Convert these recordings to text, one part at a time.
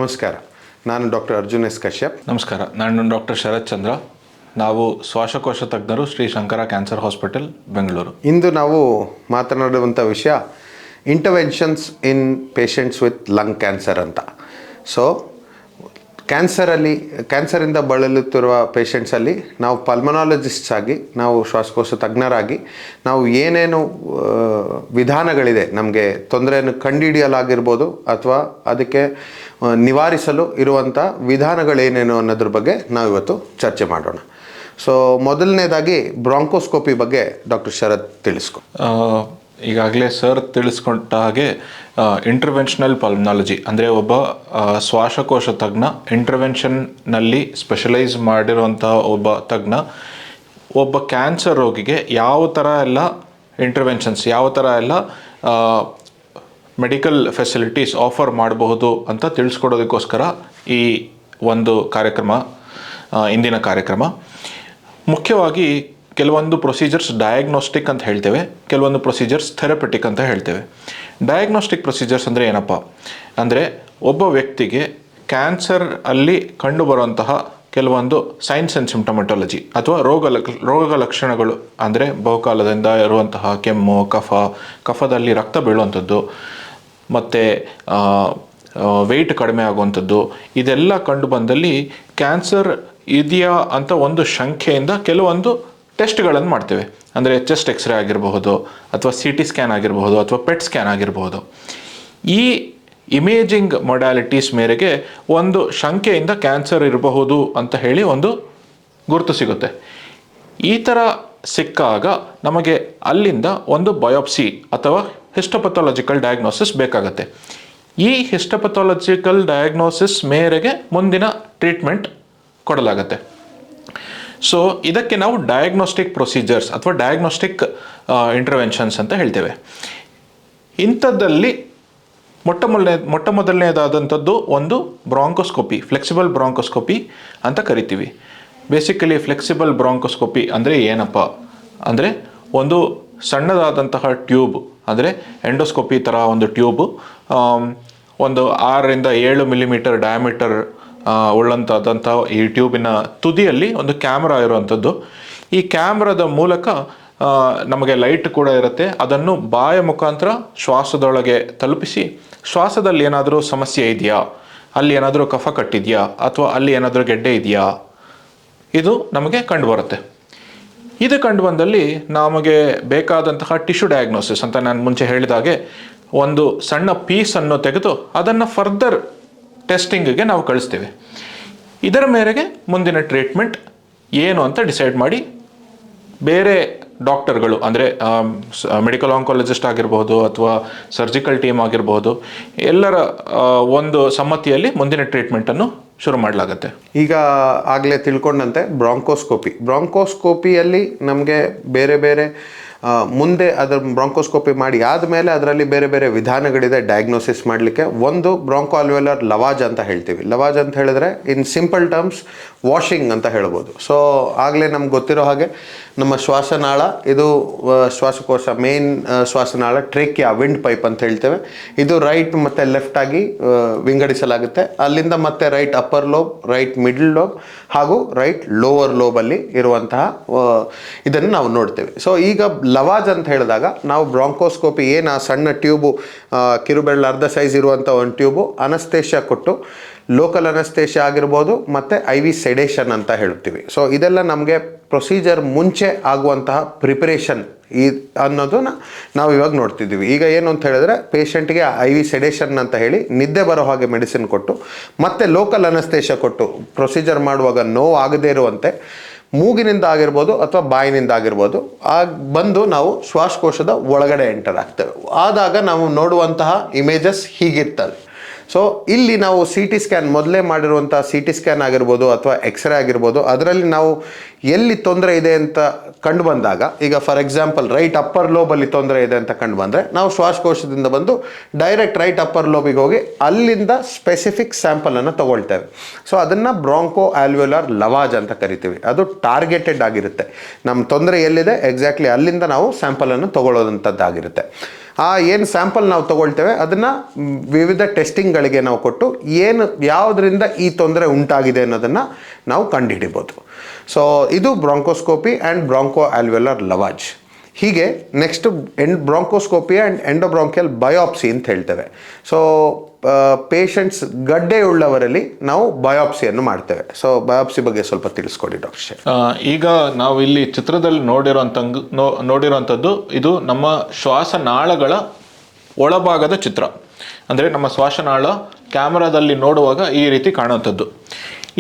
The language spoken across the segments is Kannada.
ನಮಸ್ಕಾರ. ನಾನು ಡಾಕ್ಟರ್ ಅರ್ಜುನ್ ಎಸ್ ಕಶ್ಯಪ್. ನಮಸ್ಕಾರ, ನಾನು ಡಾಕ್ಟರ್ ಶರತ್ ಚಂದ್ರ. ನಾವು ಶ್ವಾಸಕೋಶ ತಜ್ಞರು, ಶ್ರೀ ಶಂಕರ ಕ್ಯಾನ್ಸರ್ ಹಾಸ್ಪಿಟಲ್, ಬೆಂಗಳೂರು. ಇಂದು ನಾವು ಮಾತನಾಡುವಂಥ ವಿಷಯ interventions in patients with lung cancer ಅಂತ. ಸೊ ಕ್ಯಾನ್ಸರಿಂದ ಬಳಲುತ್ತಿರುವ ಪೇಷಂಟ್ಸಲ್ಲಿ ನಾವು ಪಲ್ಮನಾಲಜಿಸ್ಟ್ಸ್ ಆಗಿ, ನಾವು ಶ್ವಾಸಕೋಶ ತಜ್ಞರಾಗಿ ನಾವು ಏನೇನು ವಿಧಾನಗಳಿದೆ, ನಮಗೆ ತೊಂದರೆಯನ್ನು ಕಂಡುಹಿಡಿಯಲಾಗಿರ್ಬೋದು ಅಥವಾ ಅದಕ್ಕೆ ನಿವಾರಿಸಲು ಇರುವಂಥ ವಿಧಾನಗಳೇನೇನು ಅನ್ನೋದ್ರ ಬಗ್ಗೆ ನಾವಿವತ್ತು ಚರ್ಚೆ ಮಾಡೋಣ. ಸೊ ಮೊದಲನೇದಾಗಿ ಬ್ರಾಂಕೋಸ್ಕೋಪಿ ಬಗ್ಗೆ ಡಾಕ್ಟರ್ ಶರತ್ ತಿಳಿಸ್ಕೊ. ಈಗಾಗಲೇ ಸರ್ ತಿಳಿಸ್ಕೊಂಡ ಹಾಗೆ ಇಂಟರ್ವೆನ್ಷನಲ್ ಪಲ್ಮನಾಲಜಿ ಅಂದರೆ ಒಬ್ಬ ಶ್ವಾಸಕೋಶ ತಜ್ಞ, ಇಂಟರ್ವೆನ್ಷನ್ನಲ್ಲಿ ಸ್ಪೆಷಲೈಸ್ ಮಾಡಿರುವಂಥ ಒಬ್ಬ ತಜ್ಞ ಒಬ್ಬ ಕ್ಯಾನ್ಸರ್ ರೋಗಿಗೆ ಯಾವ ಥರ ಎಲ್ಲ ಇಂಟರ್ವೆನ್ಷನ್ಸ್, ಯಾವ ಥರ ಎಲ್ಲ ಮೆಡಿಕಲ್ ಫೆಸಿಲಿಟೀಸ್ ಆಫರ್ ಮಾಡಬಹುದು ಅಂತ ತಿಳಿಸ್ಕೊಡೋದಕ್ಕೋಸ್ಕರ ಈ ಒಂದು ಕಾರ್ಯಕ್ರಮ, ಇಂದಿನ ಕಾರ್ಯಕ್ರಮ. ಮುಖ್ಯವಾಗಿ ಕೆಲವೊಂದು ಪ್ರೊಸೀಜರ್ಸ್ ಡಯಾಗ್ನೋಸ್ಟಿಕ್ ಅಂತ ಹೇಳ್ತೇವೆ, ಕೆಲವೊಂದು ಪ್ರೊಸೀಜರ್ಸ್ ಥೆರಪೆಟಿಕ್ ಅಂತ ಹೇಳ್ತೇವೆ. ಡಯಾಗ್ನೋಸ್ಟಿಕ್ ಪ್ರೊಸೀಜರ್ಸ್ ಅಂದರೆ ಏನಪ್ಪ ಅಂದರೆ, ಒಬ್ಬ ವ್ಯಕ್ತಿಗೆ ಕ್ಯಾನ್ಸರ್ ಅಲ್ಲಿ ಕಂಡುಬರುವಂತಹ ಕೆಲವೊಂದು ಸೈನ್ಸ್ ಆ್ಯಂಡ್ ಸಿಂಪ್ಟಮಟಾಲಜಿ ಅಥವಾ ರೋಗ ಲಕ್ಷಣಗಳು ಅಂದರೆ ಬಹುಕಾಲದಿಂದ ಇರುವಂತಹ ಕೆಮ್ಮು, ಕಫದಲ್ಲಿ ರಕ್ತ ಬೀಳುವಂಥದ್ದು ಮತ್ತು ವೆಯ್ಟ್ ಕಡಿಮೆ ಆಗುವಂಥದ್ದು, ಇದೆಲ್ಲ ಕಂಡು ಬಂದಲ್ಲಿ ಕ್ಯಾನ್ಸರ್ ಇದೆಯಾ ಅಂತ ಒಂದು ಶಂಕೆಯಿಂದ ಕೆಲವೊಂದು ಟೆಸ್ಟ್ಗಳನ್ನು ಮಾಡ್ತೇವೆ. ಅಂದರೆ ಚೆಸ್ಟ್ ಎಕ್ಸ್ರೇ ಆಗಿರಬಹುದು, ಅಥವಾ CT ಸ್ಕ್ಯಾನ್ ಆಗಿರಬಹುದು, ಅಥವಾ PET ಸ್ಕ್ಯಾನ್ ಆಗಿರಬಹುದು. ಈ ಇಮೇಜಿಂಗ್ ಮೊಡ್ಯಾಲಿಟೀಸ್ ಮೇರೆಗೆ ಒಂದು ಶಂಕೆಯಿಂದ ಕ್ಯಾನ್ಸರ್ ಇರಬಹುದು ಅಂತ ಹೇಳಿ ಒಂದು ಗುರುತು ಸಿಗುತ್ತೆ. ಈ ಥರ ಸಿಕ್ಕಾಗ ನಮಗೆ ಅಲ್ಲಿಂದ ಒಂದು ಬಯೋಪ್ಸಿ ಅಥವಾ ಹಿಸ್ಟೋಪಥಾಲಜಿಕಲ್ ಡಯಾಗ್ನೋಸಿಸ್ ಬೇಕಾಗತ್ತೆ. ಈ ಹಿಸ್ಟೋಪಥಾಲಜಿಕಲ್ ಡಯಾಗ್ನೋಸಿಸ್ ಮೇರೆಗೆ ಮುಂದಿನ ಟ್ರೀಟ್ಮೆಂಟ್ ಕೊಡಲಾಗತ್ತೆ. ಸೊ ಇದಕ್ಕೆ ನಾವು ಡಯಾಗ್ನೋಸ್ಟಿಕ್ ಪ್ರೊಸೀಜರ್ಸ್ ಅಥವಾ ಡಯಾಗ್ನೋಸ್ಟಿಕ್ ಇಂಟರ್ವೆನ್ಷನ್ಸ್ ಅಂತ ಹೇಳ್ತೇವೆ. ಇಂಥದ್ದಲ್ಲಿ ಮೊಟ್ಟ ಮೊದಲನೇದಾದಂಥದ್ದು ಒಂದು ಬ್ರಾಂಕೋಸ್ಕೋಪಿ, ಫ್ಲೆಕ್ಸಿಬಲ್ ಬ್ರಾಂಕೋಸ್ಕೋಪಿ ಅಂತ ಕರಿತೀವಿ. ಬೇಸಿಕಲಿ ಫ್ಲೆಕ್ಸಿಬಲ್ ಬ್ರಾಂಕೋಸ್ಕೋಪಿ ಅಂದರೆ ಏನಪ್ಪ ಅಂದರೆ, ಒಂದು ಸಣ್ಣದಾದಂತಹ ಟ್ಯೂಬ್, ಅಂದರೆ ಎಂಡೋಸ್ಕೋಪಿ ಥರ ಒಂದು ಟ್ಯೂಬು, ಒಂದು 6 ರಿಂದ 7 ಮಿಲಿಮೀಟರ್ ಡಯಾಮೀಟರ್ ಉಳ್ಳಂಥದ್ದಂಥ ಈ ಟ್ಯೂಬಿನ ತುದಿಯಲ್ಲಿ ಒಂದು ಕ್ಯಾಮ್ರಾ ಇರುವಂಥದ್ದು. ಈ ಕ್ಯಾಮ್ರಾದ ಮೂಲಕ ನಮಗೆ ಲೈಟ್ ಕೂಡ ಇರುತ್ತೆ. ಅದನ್ನು ಬಾಯ ಮುಖಾಂತರ ಶ್ವಾಸದೊಳಗೆ ತಲುಪಿಸಿ, ಶ್ವಾಸದಲ್ಲಿ ಏನಾದರೂ ಸಮಸ್ಯೆ ಇದೆಯಾ, ಅಲ್ಲಿ ಏನಾದರೂ ಕಫ ಕಟ್ಟಿದೆಯಾ, ಅಥವಾ ಅಲ್ಲಿ ಏನಾದರೂ ಗೆಡ್ಡೆ ಇದೆಯಾ, ಇದು ನಮಗೆ ಕಂಡುಬರುತ್ತೆ. ಇದು ಕಂಡು ಬಂದಲ್ಲಿ ನಮಗೆ ಬೇಕಾದಂತಹ ಟಿಶ್ಯೂ ಡಯಾಗ್ನೋಸಿಸ್ ಅಂತ ನಾನು ಮುಂಚೆ ಹೇಳಿದಾಗೆ ಒಂದು ಸಣ್ಣ ಪೀಸನ್ನು ತೆಗೆದು ಅದನ್ನು ಫರ್ದರ್ ಟೆಸ್ಟಿಂಗಿಗೆ ನಾವು ಕಳಿಸ್ತೇವೆ. ಇದರ ಮೇರೆಗೆ ಮುಂದಿನ ಟ್ರೀಟ್ಮೆಂಟ್ ಏನು ಅಂತ ಡಿಸೈಡ್ ಮಾಡಿ ಬೇರೆ ಡಾಕ್ಟರ್ಗಳು ಅಂದರೆ ಮೆಡಿಕಲ್ ಆಂಕಾಲಜಿಸ್ಟ್ ಆಗಿರ್ಬೋದು ಅಥವಾ ಸರ್ಜಿಕಲ್ ಟೀಮ್ ಆಗಿರ್ಬೋದು, ಎಲ್ಲರ ಒಂದು ಸಮ್ಮತಿಯಲ್ಲಿ ಮುಂದಿನ ಟ್ರೀಟ್ಮೆಂಟನ್ನು ಶುರು ಮಾಡಲಾಗುತ್ತೆ. ಈಗ ಆಗಲೇ ತಿಳ್ಕೊಂಡಂತೆ ಬ್ರಾಂಕೋಸ್ಕೋಪಿಯಲ್ಲಿ ನಮಗೆ ಬೇರೆ ಬೇರೆ ಮುಂದೆ ಅದರ ಬ್ರಾಂಕೋಸ್ಕೋಪಿ ಮಾಡಿ ಆದಮೇಲೆ ಅದರಲ್ಲಿ ಬೇರೆ ಬೇರೆ ವಿಧಾನಗಳಿದೆ ಡಯಾಗ್ನೋಸಿಸ್ ಮಾಡಲಿಕ್ಕೆ. ಒಂದು ಬ್ರಾಂಕೋ ಅಲ್ವೆಲರ್ ಲವಾಜ್ ಅಂತ ಹೇಳ್ತೀವಿ. ಲವಾಜ್ ಅಂತ ಹೇಳಿದ್ರೆ ಇನ್ ಸಿಂಪಲ್ ಟರ್ಮ್ಸ್ ವಾಷಿಂಗ್ ಅಂತ ಹೇಳ್ಬೋದು. ಸೊ ಆಗಲೇ ನಮ್ಗೆ ಗೊತ್ತಿರೋ ಹಾಗೆ ನಮ್ಮ ಶ್ವಾಸನಾಳ, ಇದು ಶ್ವಾಸಕೋಶ ಮೇನ್ ಶ್ವಾಸನಾಳ, ಟ್ರೇಕಿಯಾ, ವಿಂಡ್ ಪೈಪ್ ಅಂತ ಹೇಳ್ತೇವೆ. ಇದು ರೈಟ್ ಮತ್ತು ಲೆಫ್ಟ್ ಆಗಿ ವಿಂಗಡಿಸಲಾಗುತ್ತೆ. ಅಲ್ಲಿಂದ ಮತ್ತೆ right upper lobe, right middle lobe ಹಾಗೂ ರೈಟ್ ಲೋವರ್ ಲೋಬಲ್ಲಿ ಇರುವಂತಹ ಇದನ್ನು ನಾವು ನೋಡ್ತೇವೆ. ಸೊ ಈಗ ಲವಾಜ್ ಅಂತ ಹೇಳಿದಾಗ ನಾವು ಬ್ರಾಂಕೋಸ್ಕೋಪಿ ಏನು ಆ ಸಣ್ಣ ಟ್ಯೂಬು, ಕಿರುಬೆರಳು ಅರ್ಧ ಸೈಜ್ ಇರುವಂಥ ಒಂದು ಟ್ಯೂಬು, ಅನಸ್ತೇಷಿಯಾ ಕೊಟ್ಟು, ಲೋಕಲ್ ಅನಸ್ತೇಷಿಯಾ ಆಗಿರ್ಬೋದು ಮತ್ತು IV ಸೆಡೇಷನ್ ಅಂತ ಹೇಳ್ತೀವಿ. ಸೊ ಇದೆಲ್ಲ ನಮಗೆ ಪ್ರೊಸೀಜರ್ ಮುಂಚೆ ಆಗುವಂತಹ ಪ್ರಿಪರೇಷನ್ ಅನ್ನೋದನ್ನ ನಾವು ಇವಾಗ ನೋಡ್ತಿದ್ದೀವಿ. ಈಗ ಏನು ಅಂತ ಹೇಳಿದ್ರೆ, ಪೇಷಂಟ್ಗೆ IV ಸೆಡೇಷನ್ ಅಂತ ಹೇಳಿ ನಿದ್ದೆ ಬರೋ ಹಾಗೆ ಮೆಡಿಸಿನ್ ಕೊಟ್ಟು, ಮತ್ತು ಲೋಕಲ್ ಅನಸ್ತೇಷಿಯಾ ಕೊಟ್ಟು ಪ್ರೊಸೀಜರ್ ಮಾಡುವಾಗ ನೋವು ಆಗದೇ ಇರುವಂತೆ ಮೂಗಿನಿಂದ ಆಗಿರ್ಬೋದು ಅಥವಾ ಬಾಯಿನಿಂದ ಆಗಿರ್ಬೋದು ಬಂದು ನಾವು ಶ್ವಾಸಕೋಶದ ಒಳಗಡೆ ಎಂಟರ್ ಆಗ್ತೇವೆ. ಆದಾಗ ನಾವು ನೋಡುವಂತಹ ಇಮೇಜಸ್ ಹೀಗಿರ್ತವೆ. ಸೊ ಇಲ್ಲಿ ನಾವು CT ಸ್ಕ್ಯಾನ್, ಮೊದಲೇ ಮಾಡಿರುವಂಥ CT ಸ್ಕ್ಯಾನ್ ಆಗಿರ್ಬೋದು ಅಥವಾ ಎಕ್ಸ್ರೇ ಆಗಿರ್ಬೋದು, ಅದರಲ್ಲಿ ನಾವು ಎಲ್ಲಿ ತೊಂದರೆ ಇದೆ ಅಂತ ಕಂಡು ಬಂದಾಗ, ಈಗ ಫಾರ್ ಎಕ್ಸಾಂಪಲ್ ರೈಟ್ ಅಪ್ಪರ್ ಲೋಬಲ್ಲಿ ತೊಂದರೆ ಇದೆ ಅಂತ ಕಂಡು ಬಂದರೆ ನಾವು ಶ್ವಾಸಕೋಶದಿಂದ ಬಂದು ಡೈರೆಕ್ಟ್ ರೈಟ್ ಅಪ್ಪರ್ ಲೋಬಿಗೆ ಹೋಗಿ ಅಲ್ಲಿಂದ ಸ್ಪೆಸಿಫಿಕ್ ಸ್ಯಾಂಪಲನ್ನು ತೊಗೊಳ್ತೇವೆ. ಸೊ ಅದನ್ನು ಬ್ರಾಂಕೋ ಆಲ್ವೆಲರ್ ಲವಾಜ್ ಅಂತ ಕರಿತೀವಿ. ಅದು ಟಾರ್ಗೆಟೆಡ್ ಆಗಿರುತ್ತೆ. ನಮ್ಮ ತೊಂದರೆ ಎಲ್ಲಿದೆ ಎಕ್ಸಾಕ್ಟ್ಲಿ ಅಲ್ಲಿಂದ ನಾವು ಸ್ಯಾಂಪಲನ್ನು ತೊಗೊಳ್ಳೋದಂಥದ್ದಾಗಿರುತ್ತೆ. ಏನು ಸ್ಯಾಂಪಲ್ ನಾವು ತೊಗೊಳ್ತೇವೆ ಅದನ್ನು ವಿವಿಧ ಟೆಸ್ಟಿಂಗ್ಗಳಿಗೆ ನಾವು ಕೊಟ್ಟು ಯಾವುದರಿಂದ ಈ ತೊಂದರೆ ಉಂಟಾಗಿದೆ ಅನ್ನೋದನ್ನು ನಾವು ಕಂಡುಹಿಡಿಬೋದು. ಸೊ ಇದು ಬ್ರಾಂಕೋಸ್ಕೋಪಿ ಆ್ಯಂಡ್ ಬ್ರಾಂಕೋ ಆಲ್ವೆಲರ್ ಲವಾಜ್. ಹೀಗೆ ನೆಕ್ಸ್ಟ್ ಬ್ರಾಂಕೋಸ್ಕೋಪಿ ಆ್ಯಂಡ್ ಎಂಡೋಬ್ರಾಂಕಿಯಲ್ ಬಯೋಪ್ಸಿ ಅಂತ ಹೇಳ್ತೇವೆ. ಸೊ ಪೇಷಂಟ್ಸ್ ಗಡ್ಡೆಯುಳ್ಳವರಲ್ಲಿ ನಾವು ಬಯೋಪ್ಸಿಯನ್ನು ಮಾಡ್ತೇವೆ. ಸೊ ಬಯೋಪ್ಸಿ ಬಗ್ಗೆ ಸ್ವಲ್ಪ ತಿಳಿಸ್ಕೊಡಿ ಡಾಕ್ಟರ್. ಈಗ ನಾವು ಇಲ್ಲಿ ಚಿತ್ರದಲ್ಲಿ ನೋಡಿರೋಂಥದ್ದು ಇದು ನಮ್ಮ ಶ್ವಾಸನಾಳಗಳ ಒಳಭಾಗದ ಚಿತ್ರ. ಅಂದರೆ ನಮ್ಮ ಶ್ವಾಸನಾಳ ಕ್ಯಾಮ್ರಾದಲ್ಲಿ ನೋಡುವಾಗ ಈ ರೀತಿ ಕಾಣುವಂಥದ್ದು.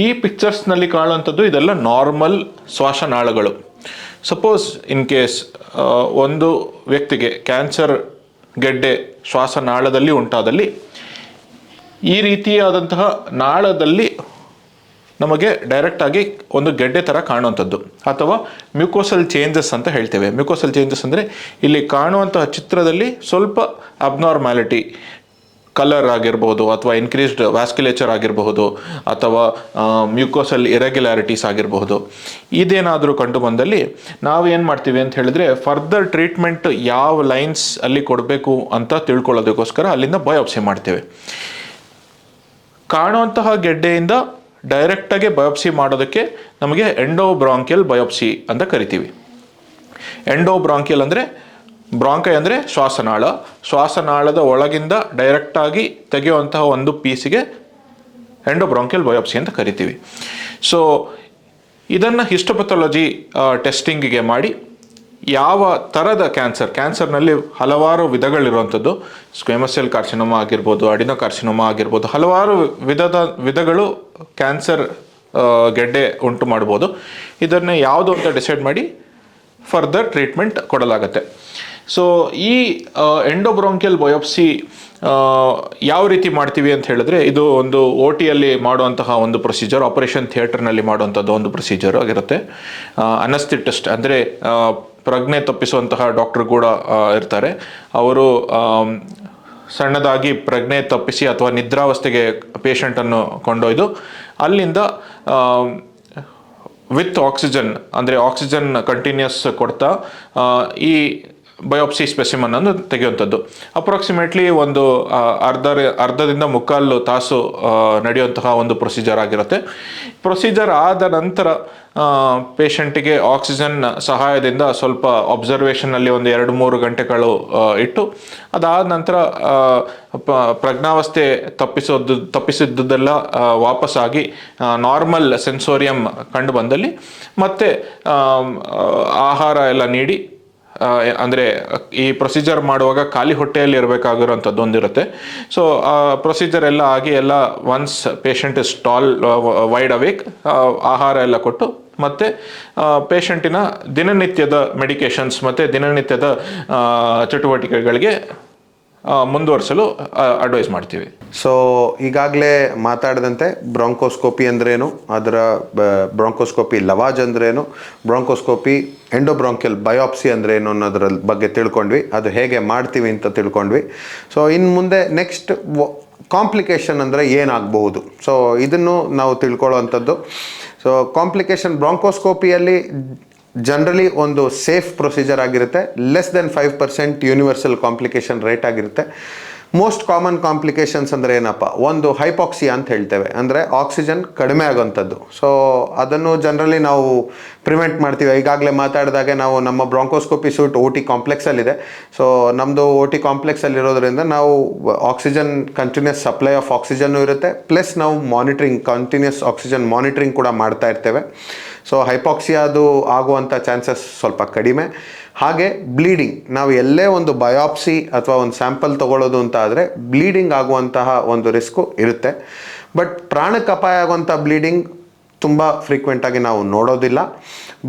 ಈ ಪಿಕ್ಚರ್ಸ್ನಲ್ಲಿ ಕಾಣುವಂಥದ್ದು ಇದೆಲ್ಲ ನಾರ್ಮಲ್ ಶ್ವಾಸನಾಳಗಳು. ಸಪೋಸ್ ಇನ್ ಕೇಸ್ ಒಂದು ವ್ಯಕ್ತಿಗೆ ಕ್ಯಾನ್ಸರ್ ಗೆಡ್ಡೆ ಶ್ವಾಸನಾಳದಲ್ಲಿ ಉಂಟಾದಲ್ಲಿ ಈ ರೀತಿಯಾದಂತಹ ನಾಳದಲ್ಲಿ ನಮಗೆ ಡೈರೆಕ್ಟಾಗಿ ಒಂದು ಗೆಡ್ಡೆ ಥರ ಕಾಣುವಂಥದ್ದು ಅಥವಾ ಮ್ಯೂಕೋಸಲ್ ಚೇಂಜಸ್ ಅಂತ ಹೇಳ್ತೇವೆ. ಮ್ಯೂಕೋಸಲ್ ಚೇಂಜಸ್ ಅಂದರೆ ಇಲ್ಲಿ ಕಾಣುವಂತಹ ಚಿತ್ರದಲ್ಲಿ ಸ್ವಲ್ಪ ಅಬ್ನಾರ್ಮ್ಯಾಲಿಟಿ, ಕಲರ್ ಆಗಿರ್ಬೋದು ಅಥವಾ ಇನ್ಕ್ರೀಸ್ಡ್ ವ್ಯಾಸ್ಕ್ಯುಲೇಚರ್ ಆಗಿರಬಹುದು ಅಥವಾ ಮ್ಯೂಕೋಸಲ್ ಇರೆಗ್ಯುಲಾರಿಟೀಸ್ ಆಗಿರಬಹುದು. ಇದೇನಾದರೂ ಕಂಡು ಬಂದಲ್ಲಿ ನಾವೇನು ಮಾಡ್ತೀವಿ ಅಂತ ಹೇಳಿದ್ರೆ ಫರ್ದರ್ ಟ್ರೀಟ್ಮೆಂಟ್ ಯಾವ ಲೈನ್ಸ್ ಅಲ್ಲಿ ಕೊಡಬೇಕು ಅಂತ ತಿಳ್ಕೊಳ್ಳೋದಕ್ಕೋಸ್ಕರ ಅಲ್ಲಿಂದ ಬಯೋಪ್ಸಿ ಮಾಡ್ತೇವೆ. ಕಾಣುವಂತಹ ಗೆಡ್ಡೆಯಿಂದ ಡೈರೆಕ್ಟಾಗಿ ಬಯೋಪ್ಸಿ ಮಾಡೋದಕ್ಕೆ ನಮಗೆ ಎಂಡೋಬ್ರಾಂಕಿಯಲ್ ಬಯೋಪ್ಸಿ ಅಂತ ಕರಿತೀವಿ. ಎಂಡೋಬ್ರಾಂಕಿಯಲ್ ಅಂದರೆ ಬ್ರಾಂಕೈ ಅಂದರೆ ಶ್ವಾಸನಾಳದ ಒಳಗಿಂದ ಡೈರೆಕ್ಟಾಗಿ ತೆಗೆಯುವಂತಹ ಒಂದು ಪೀಸಿಗೆ ಎಂಡೋಬ್ರಾಂಕಿಯಲ್ ಬಯೋಪ್ಸಿ ಅಂತ ಕರಿತೀವಿ. ಸೊ ಇದನ್ನು ಹಿಸ್ಟೋಪಥಾಲಜಿ ಟೆಸ್ಟಿಂಗಿಗೆ ಮಾಡಿ ಯಾವ ಥರದ ಕ್ಯಾನ್ಸರ್ನಲ್ಲಿ ಹಲವಾರು ವಿಧಗಳಿರುವಂಥದ್ದು, ಸ್ಕ್ವೇಮಸ್ ಸೆಲ್ ಕಾರ್ಸಿನೋಮಾ ಆಗಿರ್ಬೋದು, ಅಡಿನೋ ಕಾರ್ಸಿನೋಮಾ ಆಗಿರ್ಬೋದು, ಹಲವಾರು ವಿಧಗಳು ಕ್ಯಾನ್ಸರ್ ಗೆಡ್ಡೆ ಉಂಟು ಮಾಡ್ಬೋದು. ಇದನ್ನು ಯಾವುದು ಅಂತ ಡಿಸೈಡ್ ಮಾಡಿ ಫರ್ದರ್ ಟ್ರೀಟ್ಮೆಂಟ್ ಕೊಡಲಾಗುತ್ತೆ. ಸೊ ಈ ಎಂಡೋಬ್ರಾಂಕಿಯಲ್ ಬಯೋಪ್ಸಿ ಯಾವ ರೀತಿ ಮಾಡ್ತೀವಿ ಅಂತ ಹೇಳಿದ್ರೆ ಇದು ಒಂದು OTಯಲ್ಲಿ ಮಾಡುವಂತಹ ಒಂದು ಪ್ರೊಸೀಜರ್, ಆಪರೇಷನ್ ಥಿಯೇಟರ್ನಲ್ಲಿ ಮಾಡುವಂಥದ್ದು ಒಂದು ಪ್ರೊಸೀಜರ್ ಆಗಿರುತ್ತೆ. ಅನಸ್ಥೆಟಿಸ್ಟ್ ಅಂದರೆ ಪ್ರಜ್ಞೆ ತಪ್ಪಿಸುವಂತಹ ಡಾಕ್ಟರ್ ಕೂಡ ಇರ್ತಾರೆ. ಅವರು ಸಣ್ಣದಾಗಿ ಪ್ರಜ್ಞೆ ತಪ್ಪಿಸಿ ಅಥವಾ ನಿದ್ರಾವಸ್ಥೆಗೆ ಪೇಷಂಟನ್ನು ಕೊಂಡೊಯ್ದು ಅಲ್ಲಿಂದ ವಿತ್ ಆಕ್ಸಿಜನ್ ಅಂದರೆ ಆಕ್ಸಿಜನ್ ಕಂಟಿನ್ಯೂಸ್ ಕೊಡ್ತಾ ಈ ಬಯೋಪ್ಸಿ ಸ್ಪೆಸಿಮನ್ ಅನ್ನು ತೆಗೆಯುವಂಥದ್ದು. ಅಪ್ರಾಕ್ಸಿಮೇಟ್ಲಿ ಒಂದು ಅರ್ಧದಿಂದ ಮುಕ್ಕಾಲು ತಾಸು ನಡೆಯುವಂತಹ ಒಂದು ಪ್ರೊಸೀಜರ್ ಆಗಿರುತ್ತೆ. ಪ್ರೊಸೀಜರ್ ಆದ ನಂತರ ಪೇಷಂಟಿಗೆ ಆಕ್ಸಿಜನ್ ಸಹಾಯದಿಂದ ಸ್ವಲ್ಪ ಅಬ್ಸರ್ವೇಷನಲ್ಲಿ ಒಂದು 2-3 ಗಂಟೆಗಳು ಇಟ್ಟು ಅದಾದ ನಂತರ ಪ್ರಜ್ಞಾವಸ್ಥೆ ತಪ್ಪಿಸಿದ್ದುದೆಲ್ಲ ವಾಪಸ್ಸಾಗಿ ನಾರ್ಮಲ್ ಸೆನ್ಸೋರಿಯಂ ಕಂಡು ಬಂದಲ್ಲಿ ಮತ್ತೆ ಆಹಾರ ಎಲ್ಲ ನೀಡಿ, ಅಂದರೆ ಈ ಪ್ರೊಸೀಜರ್ ಮಾಡುವಾಗ ಖಾಲಿ ಹೊಟ್ಟೆಯಲ್ಲಿ ಇರಬೇಕಾಗಿರೋಂಥದ್ದು ಒಂದಿರುತ್ತೆ. ಸೊ ಪ್ರೊಸೀಜರ್ ಎಲ್ಲ ಆಗಿ ಎಲ್ಲ once patient is wide awake ಆಹಾರ ಎಲ್ಲ ಕೊಟ್ಟು ಮತ್ತು ಪೇಷಂಟಿನ ದಿನನಿತ್ಯದ ಮೆಡಿಕೇಷನ್ಸ್ ಮತ್ತು ದಿನನಿತ್ಯದ ಚಟುವಟಿಕೆಗಳಿಗೆ ಮುಂದುವರಿಸಲು ಅಡ್ವೈಸ್ ಮಾಡ್ತೀವಿ. ಸೊ ಈಗಾಗಲೇ ಮಾತಾಡಿದಂತೆ ಬ್ರಾಂಕೋಸ್ಕೋಪಿ ಅಂದ್ರೇನು, ಅದರ ಬ್ರಾಂಕೋಸ್ಕೋಪಿ ಲವಾಜ್ ಅಂದ್ರೇನು, ಬ್ರಾಂಕೋಸ್ಕೋಪಿ ಎಂಡೋಬ್ರಾಂಕಿಯಲ್ ಬಯೋಪ್ಸಿ ಅಂದ್ರೇನು ಅನ್ನೋದ್ರ ಬಗ್ಗೆ ತಿಳ್ಕೊಂಡ್ವಿ, ಅದು ಹೇಗೆ ಮಾಡ್ತೀವಿ ಅಂತ ತಿಳ್ಕೊಂಡ್ವಿ. ಸೊ ಇನ್ನು ಮುಂದೆ ನೆಕ್ಸ್ಟ್ ಕಾಂಪ್ಲಿಕೇಶನ್ ಅಂದರೆ ಏನಾಗಬಹುದು, ಸೊ ಇದನ್ನು ನಾವು ತಿಳ್ಕೊಳ್ಳೋವಂಥದ್ದು. ಸೊ ಕಾಂಪ್ಲಿಕೇಶನ್ ಬ್ರಾಂಕೋಸ್ಕೋಪಿಯಲ್ಲಿ ಜನರಲಿ ಒಂದು ಸೇಫ್ ಪ್ರೊಸೀಜರ್ ಆಗಿರುತ್ತೆ. Less than 5% universal complication rate ಆಗಿರುತ್ತೆ. ಮೋಸ್ಟ್ ಕಾಮನ್ ಕಾಂಪ್ಲಿಕೇಶನ್ಸ್ ಅಂದರೆ ಏನಪ್ಪ, ಒಂದು ಹೈಪಾಕ್ಸಿಯಾ ಅಂತ ಹೇಳ್ತೇವೆ, ಅಂದರೆ ಆಕ್ಸಿಜನ್ ಕಡಿಮೆ ಆಗೋಂಥದ್ದು. ಸೊ ಅದನ್ನು ಜನರಲಿ ನಾವು ಪ್ರಿವೆಂಟ್ ಮಾಡ್ತೀವಿ. ಈಗಾಗಲೇ ಮಾತಾಡಿದಾಗೆ ನಾವು ನಮ್ಮ ಬ್ರಾಂಕೋಸ್ಕೋಪಿ ಸೂಟ್ OT ಕಾಂಪ್ಲೆಕ್ಸಲ್ಲಿದೆ. ಸೊ ನಮ್ಮದು OT ಕಾಂಪ್ಲೆಕ್ಸಲ್ಲಿರೋದ್ರಿಂದ ನಾವು ಆಕ್ಸಿಜನ್ ಕಂಟಿನ್ಯೂಸ್ ಸಪ್ಲೈ ಆಫ್ ಆಕ್ಸಿಜನ್ನು ಇರುತ್ತೆ, ಪ್ಲಸ್ ನಾವು ಕಂಟಿನ್ಯೂಸ್ ಆಕ್ಸಿಜನ್ ಮಾನಿಟ್ರಿಂಗ್ ಕೂಡ ಮಾಡ್ತಾ ಇರ್ತೇವೆ. ಸೊ ಹೈಪಾಕ್ಸಿಯಾದು ಆಗುವಂಥ ಚಾನ್ಸಸ್ ಸ್ವಲ್ಪ ಕಡಿಮೆ. ಹಾಗೆ ಬ್ಲೀಡಿಂಗ್, ನಾವು ಎಲ್ಲೇ ಒಂದು ಬಯೋಪ್ಸಿ ಅಥವಾ ಒಂದು ಸ್ಯಾಂಪಲ್ ತೊಗೊಳ್ಳೋದು ಅಂತ ಆದರೆ ಬ್ಲೀಡಿಂಗ್ ಆಗುವಂತಹ ಒಂದು ರಿಸ್ಕು ಇರುತ್ತೆ. ಬಟ್ ಪ್ರಾಣಕ್ಕೆ ಅಪಾಯ ಆಗುವಂಥ ಬ್ಲೀಡಿಂಗ್ ತುಂಬ ಫ್ರೀಕ್ವೆಂಟಾಗಿ ನಾವು ನೋಡೋದಿಲ್ಲ.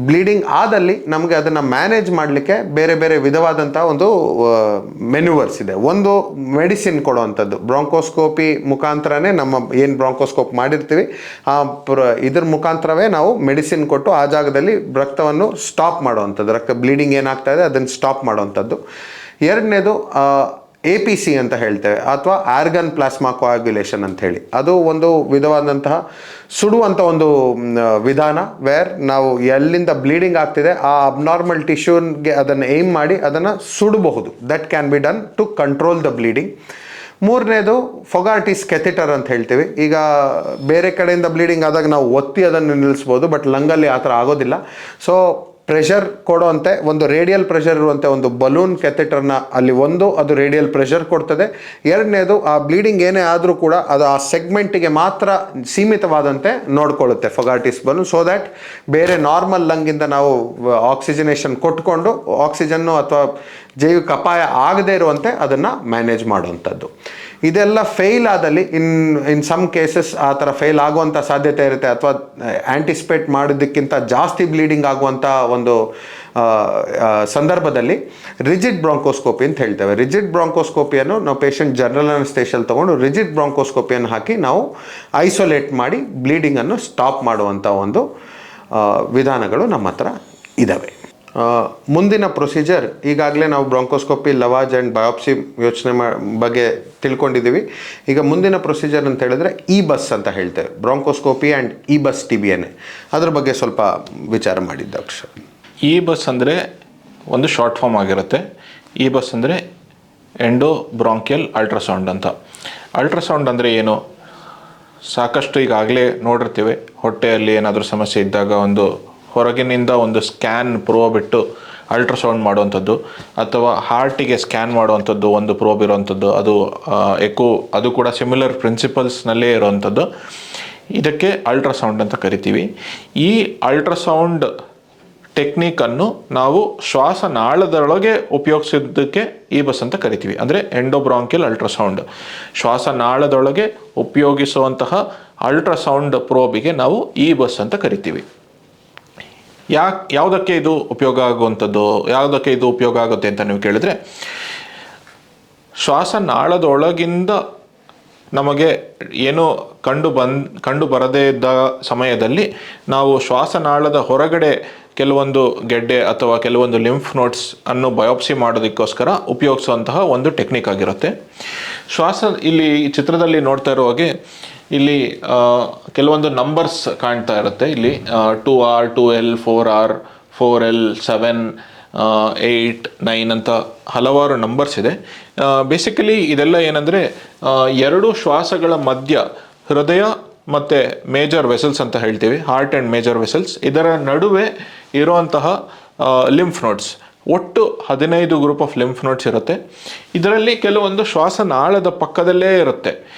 ಬ್ಲೀಡಿಂಗ್ ಆದಲ್ಲಿ ನಮಗೆ ಅದನ್ನು ಮ್ಯಾನೇಜ್ ಮಾಡಲಿಕ್ಕೆ ಬೇರೆ ಬೇರೆ ವಿಧವಾದಂಥ ಒಂದು ಮೆನ್ಯೂವರ್ಸ್ ಇದೆ. ಒಂದು ಮೆಡಿಸಿನ್ ಕೊಡುವಂಥದ್ದು, ಬ್ರಾಂಕೋಸ್ಕೋಪಿ ಮುಖಾಂತರನೇ ನಮ್ಮ ಏನು ಬ್ರಾಂಕೋಸ್ಕೋಪ್ ಮಾಡಿರ್ತೀವಿ ಇದ್ರ ಮುಖಾಂತರವೇ ನಾವು ಮೆಡಿಸಿನ್ ಕೊಟ್ಟು ಆ ಜಾಗದಲ್ಲಿ ರಕ್ತವನ್ನು ಸ್ಟಾಪ್ ಮಾಡುವಂಥದ್ದು, ರಕ್ತ ಬ್ಲೀಡಿಂಗ್ ಏನಾಗ್ತಾ ಇದೆ ಅದನ್ನು ಸ್ಟಾಪ್ ಮಾಡುವಂಥದ್ದು. ಎರಡನೇದು APC ಅಂತ ಹೇಳ್ತೇವೆ, ಅಥವಾ ಆರ್ಗನ್ ಪ್ಲಾಸ್ಮಾ ಕೋಆಗ್ಯುಲೇಷನ್ ಅಂತ ಹೇಳಿ. ಅದು ಒಂದು ವಿಧವಾದಂತಹ ಸುಡುವಂಥ ಒಂದು ವಿಧಾನ, ವೇರ್ ನಾವು ಎಲ್ಲಿಂದ ಬ್ಲೀಡಿಂಗ್ ಆಗ್ತಿದೆ ಆ ಅಬ್ನಾರ್ಮಲ್ ಟಿಶ್ಯೂಗೆ ಅದನ್ನು ಏಮ್ ಮಾಡಿ ಅದನ್ನು ಸುಡಬಹುದು. That can be done to control the bleeding. ಮೂರನೇದು ಫೊಗಾರ್ಟಿಸ್ ಕೆಥೆಟರ್ ಅಂತ ಹೇಳ್ತೀವಿ. ಈಗ ಬೇರೆ ಕಡೆಯಿಂದ ಬ್ಲೀಡಿಂಗ್ ಆದಾಗ ನಾವು ಒತ್ತಿ ಅದನ್ನು ನಿಲ್ಲಿಸ್ಬೋದು, ಬಟ್ ಲಂಗಲ್ಲಿ ಆ ಥರ ಆಗೋದಿಲ್ಲ. ಸೊ ಪ್ರೆಷರ್ ಕೊಡುವಂತೆ ಒಂದು ರೇಡಿಯಲ್ ಪ್ರೆಷರ್ ಇರುವಂತೆ ಒಂದು ಬಲೂನ್ ಕೆಥೆಟರ್ನ ಅಲ್ಲಿ ಅದು ರೇಡಿಯಲ್ ಪ್ರೆಷರ್ ಕೊಡ್ತದೆ. ಎರಡನೇದು ಆ ಬ್ಲೀಡಿಂಗ್ ಏನೇ ಆದರೂ ಕೂಡ ಅದು ಆ ಸೆಗ್ಮೆಂಟಿಗೆ ಮಾತ್ರ ಸೀಮಿತವಾದಂತೆ ನೋಡ್ಕೊಳ್ಳುತ್ತೆ ಫೊಗಾರ್ಟಿಸ್ ಬಲೂನ್, ಸೊ ದ್ಯಾಟ್ ಬೇರೆ ನಾರ್ಮಲ್ ಲಂಗಿಂದ ನಾವು ಆಕ್ಸಿಜನೇಷನ್ ಕೊಟ್ಕೊಂಡು ಆಕ್ಸಿಜನ್ನು ಅಥವಾ ಜೈವಿಕ ಅಪಾಯ ಆಗದೇ ಇರುವಂತೆ ಅದನ್ನು ಮ್ಯಾನೇಜ್ ಮಾಡುವಂಥದ್ದು. ಇದೆಲ್ಲ ಫೇಲ್ ಆದಲ್ಲಿ ಇನ್ ಸಮ್ ಕೇಸಸ್ ಆ ಥರ ಫೇಲ್ ಆಗುವಂಥ ಸಾಧ್ಯತೆ ಇರುತ್ತೆ, ಅಥವಾ ಆ್ಯಂಟಿಸಿಪೇಟ್ ಮಾಡೋದಕ್ಕಿಂತ ಜಾಸ್ತಿ ಬ್ಲೀಡಿಂಗ್ ಆಗುವಂಥ ಒಂದು ಸಂದರ್ಭದಲ್ಲಿ ರಿಜಿಡ್ ಬ್ರಾಂಕೋಸ್ಕೋಪಿ ಅಂತ ಹೇಳ್ತೇವೆ. ರಿಜಿಡ್ ಬ್ರಾಂಕೋಸ್ಕೋಪಿಯನ್ನು ನಾವು ಪೇಷಂಟ್ ಜನರಲ್ ಅನಸ್ತೇಷಿಯಲ್ಲಿ ತೊಗೊಂಡು ರಿಜಿಡ್ ಬ್ರಾಂಕೋಸ್ಕೋಪಿಯನ್ನು ಹಾಕಿ ನಾವು ಐಸೋಲೇಟ್ ಮಾಡಿ ಬ್ಲೀಡಿಂಗನ್ನು ಸ್ಟಾಪ್ ಮಾಡುವಂಥ ಒಂದು ವಿಧಾನಗಳು ನಮ್ಮ ಹತ್ರ ಇದ್ದಾವೆ. ಮುಂದಿನ ಪ್ರೊಸೀಜರ್, ಈಗಾಗಲೇ ನಾವು ಬ್ರಾಂಕೋಸ್ಕೋಪಿ, ಲವಾಜ್ ಆ್ಯಂಡ್ ಬಯೋಪ್ಸಿ ಬಗ್ಗೆ ತಿಳ್ಕೊಂಡಿದ್ದೀವಿ. ಈಗ ಮುಂದಿನ ಪ್ರೊಸೀಜರ್ ಅಂತ ಹೇಳಿದ್ರೆ ಬಸ್ ಅಂತ ಹೇಳ್ತೇವೆ, ಬ್ರಾಂಕೋಸ್ಕೋಪಿ ಆ್ಯಂಡ್ ಬಸ್ TBNA. ಅದ್ರ ಬಗ್ಗೆ ಸ್ವಲ್ಪ ವಿಚಾರ ಮಾಡಿದ್ದ ಅಕ್ಷರ. ಬಸ್ ಅಂದರೆ ಒಂದು ಶಾರ್ಟ್ ಫಾರ್ಮ್ ಆಗಿರುತ್ತೆ. ಬಸ್ ಅಂದರೆ ಎಂಡೋ ಬ್ರಾಂಕಿಯಲ್ ಅಲ್ಟ್ರಾಸೌಂಡ್ ಅಂತ. ಅಲ್ಟ್ರಾಸೌಂಡ್ ಅಂದರೆ ಏನು? ಸಾಕಷ್ಟು ಈಗಾಗಲೇ ನೋಡಿರ್ತೀವಿ, ಹೊಟ್ಟೆಯಲ್ಲಿ ಏನಾದರೂ ಸಮಸ್ಯೆ ಇದ್ದಾಗ ಒಂದು ಹೊರಗಿನಿಂದ ಒಂದು ಸ್ಕ್ಯಾನ್ ಪ್ರೋಬ್ ಇಟ್ಟು ಅಲ್ಟ್ರಾಸೌಂಡ್ ಮಾಡುವಂಥದ್ದು, ಅಥವಾ ಹಾರ್ಟಿಗೆ ಸ್ಕ್ಯಾನ್ ಮಾಡುವಂಥದ್ದು ಒಂದು ಪ್ರೋಬ್ ಇರುವಂಥದ್ದು, ಅದು ಅದು ಕೂಡ ಸಿಮಿಲರ್ ಪ್ರಿನ್ಸಿಪಲ್ಸ್ನಲ್ಲೇ ಇರುವಂಥದ್ದು. ಇದಕ್ಕೆ ಅಲ್ಟ್ರಾಸೌಂಡ್ ಅಂತ ಕರಿತೀವಿ. ಈ ಅಲ್ಟ್ರಾಸೌಂಡ್ ಟೆಕ್ನಿಕನ್ನು ನಾವು ಶ್ವಾಸನಾಳದೊಳಗೆ ಉಪಯೋಗಿಸೋದಕ್ಕೆ ಬಸ್ ಅಂತ ಕರಿತೀವಿ. ಅಂದರೆ ಎಂಡೋಬ್ರಾಂಕಿಯಲ್ ಅಲ್ಟ್ರಾಸೌಂಡ್, ಶ್ವಾಸನಾಳದೊಳಗೆ ಉಪಯೋಗಿಸುವಂತಹ ಅಲ್ಟ್ರಾಸೌಂಡ್ ಪ್ರೋಬಿಗೆ ನಾವು ಬಸ್ ಅಂತ ಕರಿತೀವಿ. ಯಾವುದಕ್ಕೆ ಇದು ಉಪಯೋಗ ಆಗುವಂಥದ್ದು, ಯಾವುದಕ್ಕೆ ಇದು ಉಪಯೋಗ ಆಗುತ್ತೆ ಅಂತ ನೀವು ಕೇಳಿದ್ರೆ, ಶ್ವಾಸನಾಳದೊಳಗಿಂದ ನಮಗೆ ಏನು ಕಂಡು ಬರದೇ ಇದ್ದ ಸಮಯದಲ್ಲಿ ನಾವು ಶ್ವಾಸನಾಳದ ಹೊರಗಡೆ ಕೆಲವೊಂದು ಗೆಡ್ಡೆ ಅಥವಾ ಕೆಲವೊಂದು ಲಿಂಫ್ ನೋಡ್ಸ್ ಅನ್ನು ಬಯೋಪ್ಸಿ ಮಾಡೋದಕ್ಕೋಸ್ಕರ ಉಪಯೋಗಿಸುವಂತಹ ಒಂದು ಟೆಕ್ನಿಕ್ ಆಗಿರುತ್ತೆ. ಇಲ್ಲಿ ಚಿತ್ರದಲ್ಲಿ ನೋಡ್ತಾ ಇರೋ ಹಾಗೆ ಇಲ್ಲಿ ಕೆಲವೊಂದು ನಂಬರ್ಸ್ ಕಾಣ್ತಾ ಇರುತ್ತೆ. ಇಲ್ಲಿ 2R, 2L, 4R, 4L, 7, 8, 9 ಅಂತ ಹಲವಾರು ನಂಬರ್ಸ್ ಇದೆ. ಬೇಸಿಕಲಿ ಇದೆಲ್ಲ ಏನಂದರೆ ಎರಡು ಶ್ವಾಸಗಳ ಮಧ್ಯ ಹೃದಯ ಮತ್ತು ಮೇಜರ್ ವೆಸಲ್ಸ್ ಅಂತ ಹೇಳ್ತೀವಿ, ಹಾರ್ಟ್ ಆ್ಯಂಡ್ ಮೇಜರ್ ವೆಸಲ್ಸ್, ಇದರ ನಡುವೆ ಇರುವಂತಹ ಲಿಂಫ್ ನೋಡ್ಸ್. ಒಟ್ಟು 15 ಗ್ರೂಪ್ ಆಫ್ ಲಿಂಫ್ ನೋಡ್ಸ್ ಇರುತ್ತೆ. ಇದರಲ್ಲಿ ಕೆಲವೊಂದು ಶ್ವಾಸನಾಳದ ಪಕ್ಕದಲ್ಲೇ ಇರುತ್ತೆ.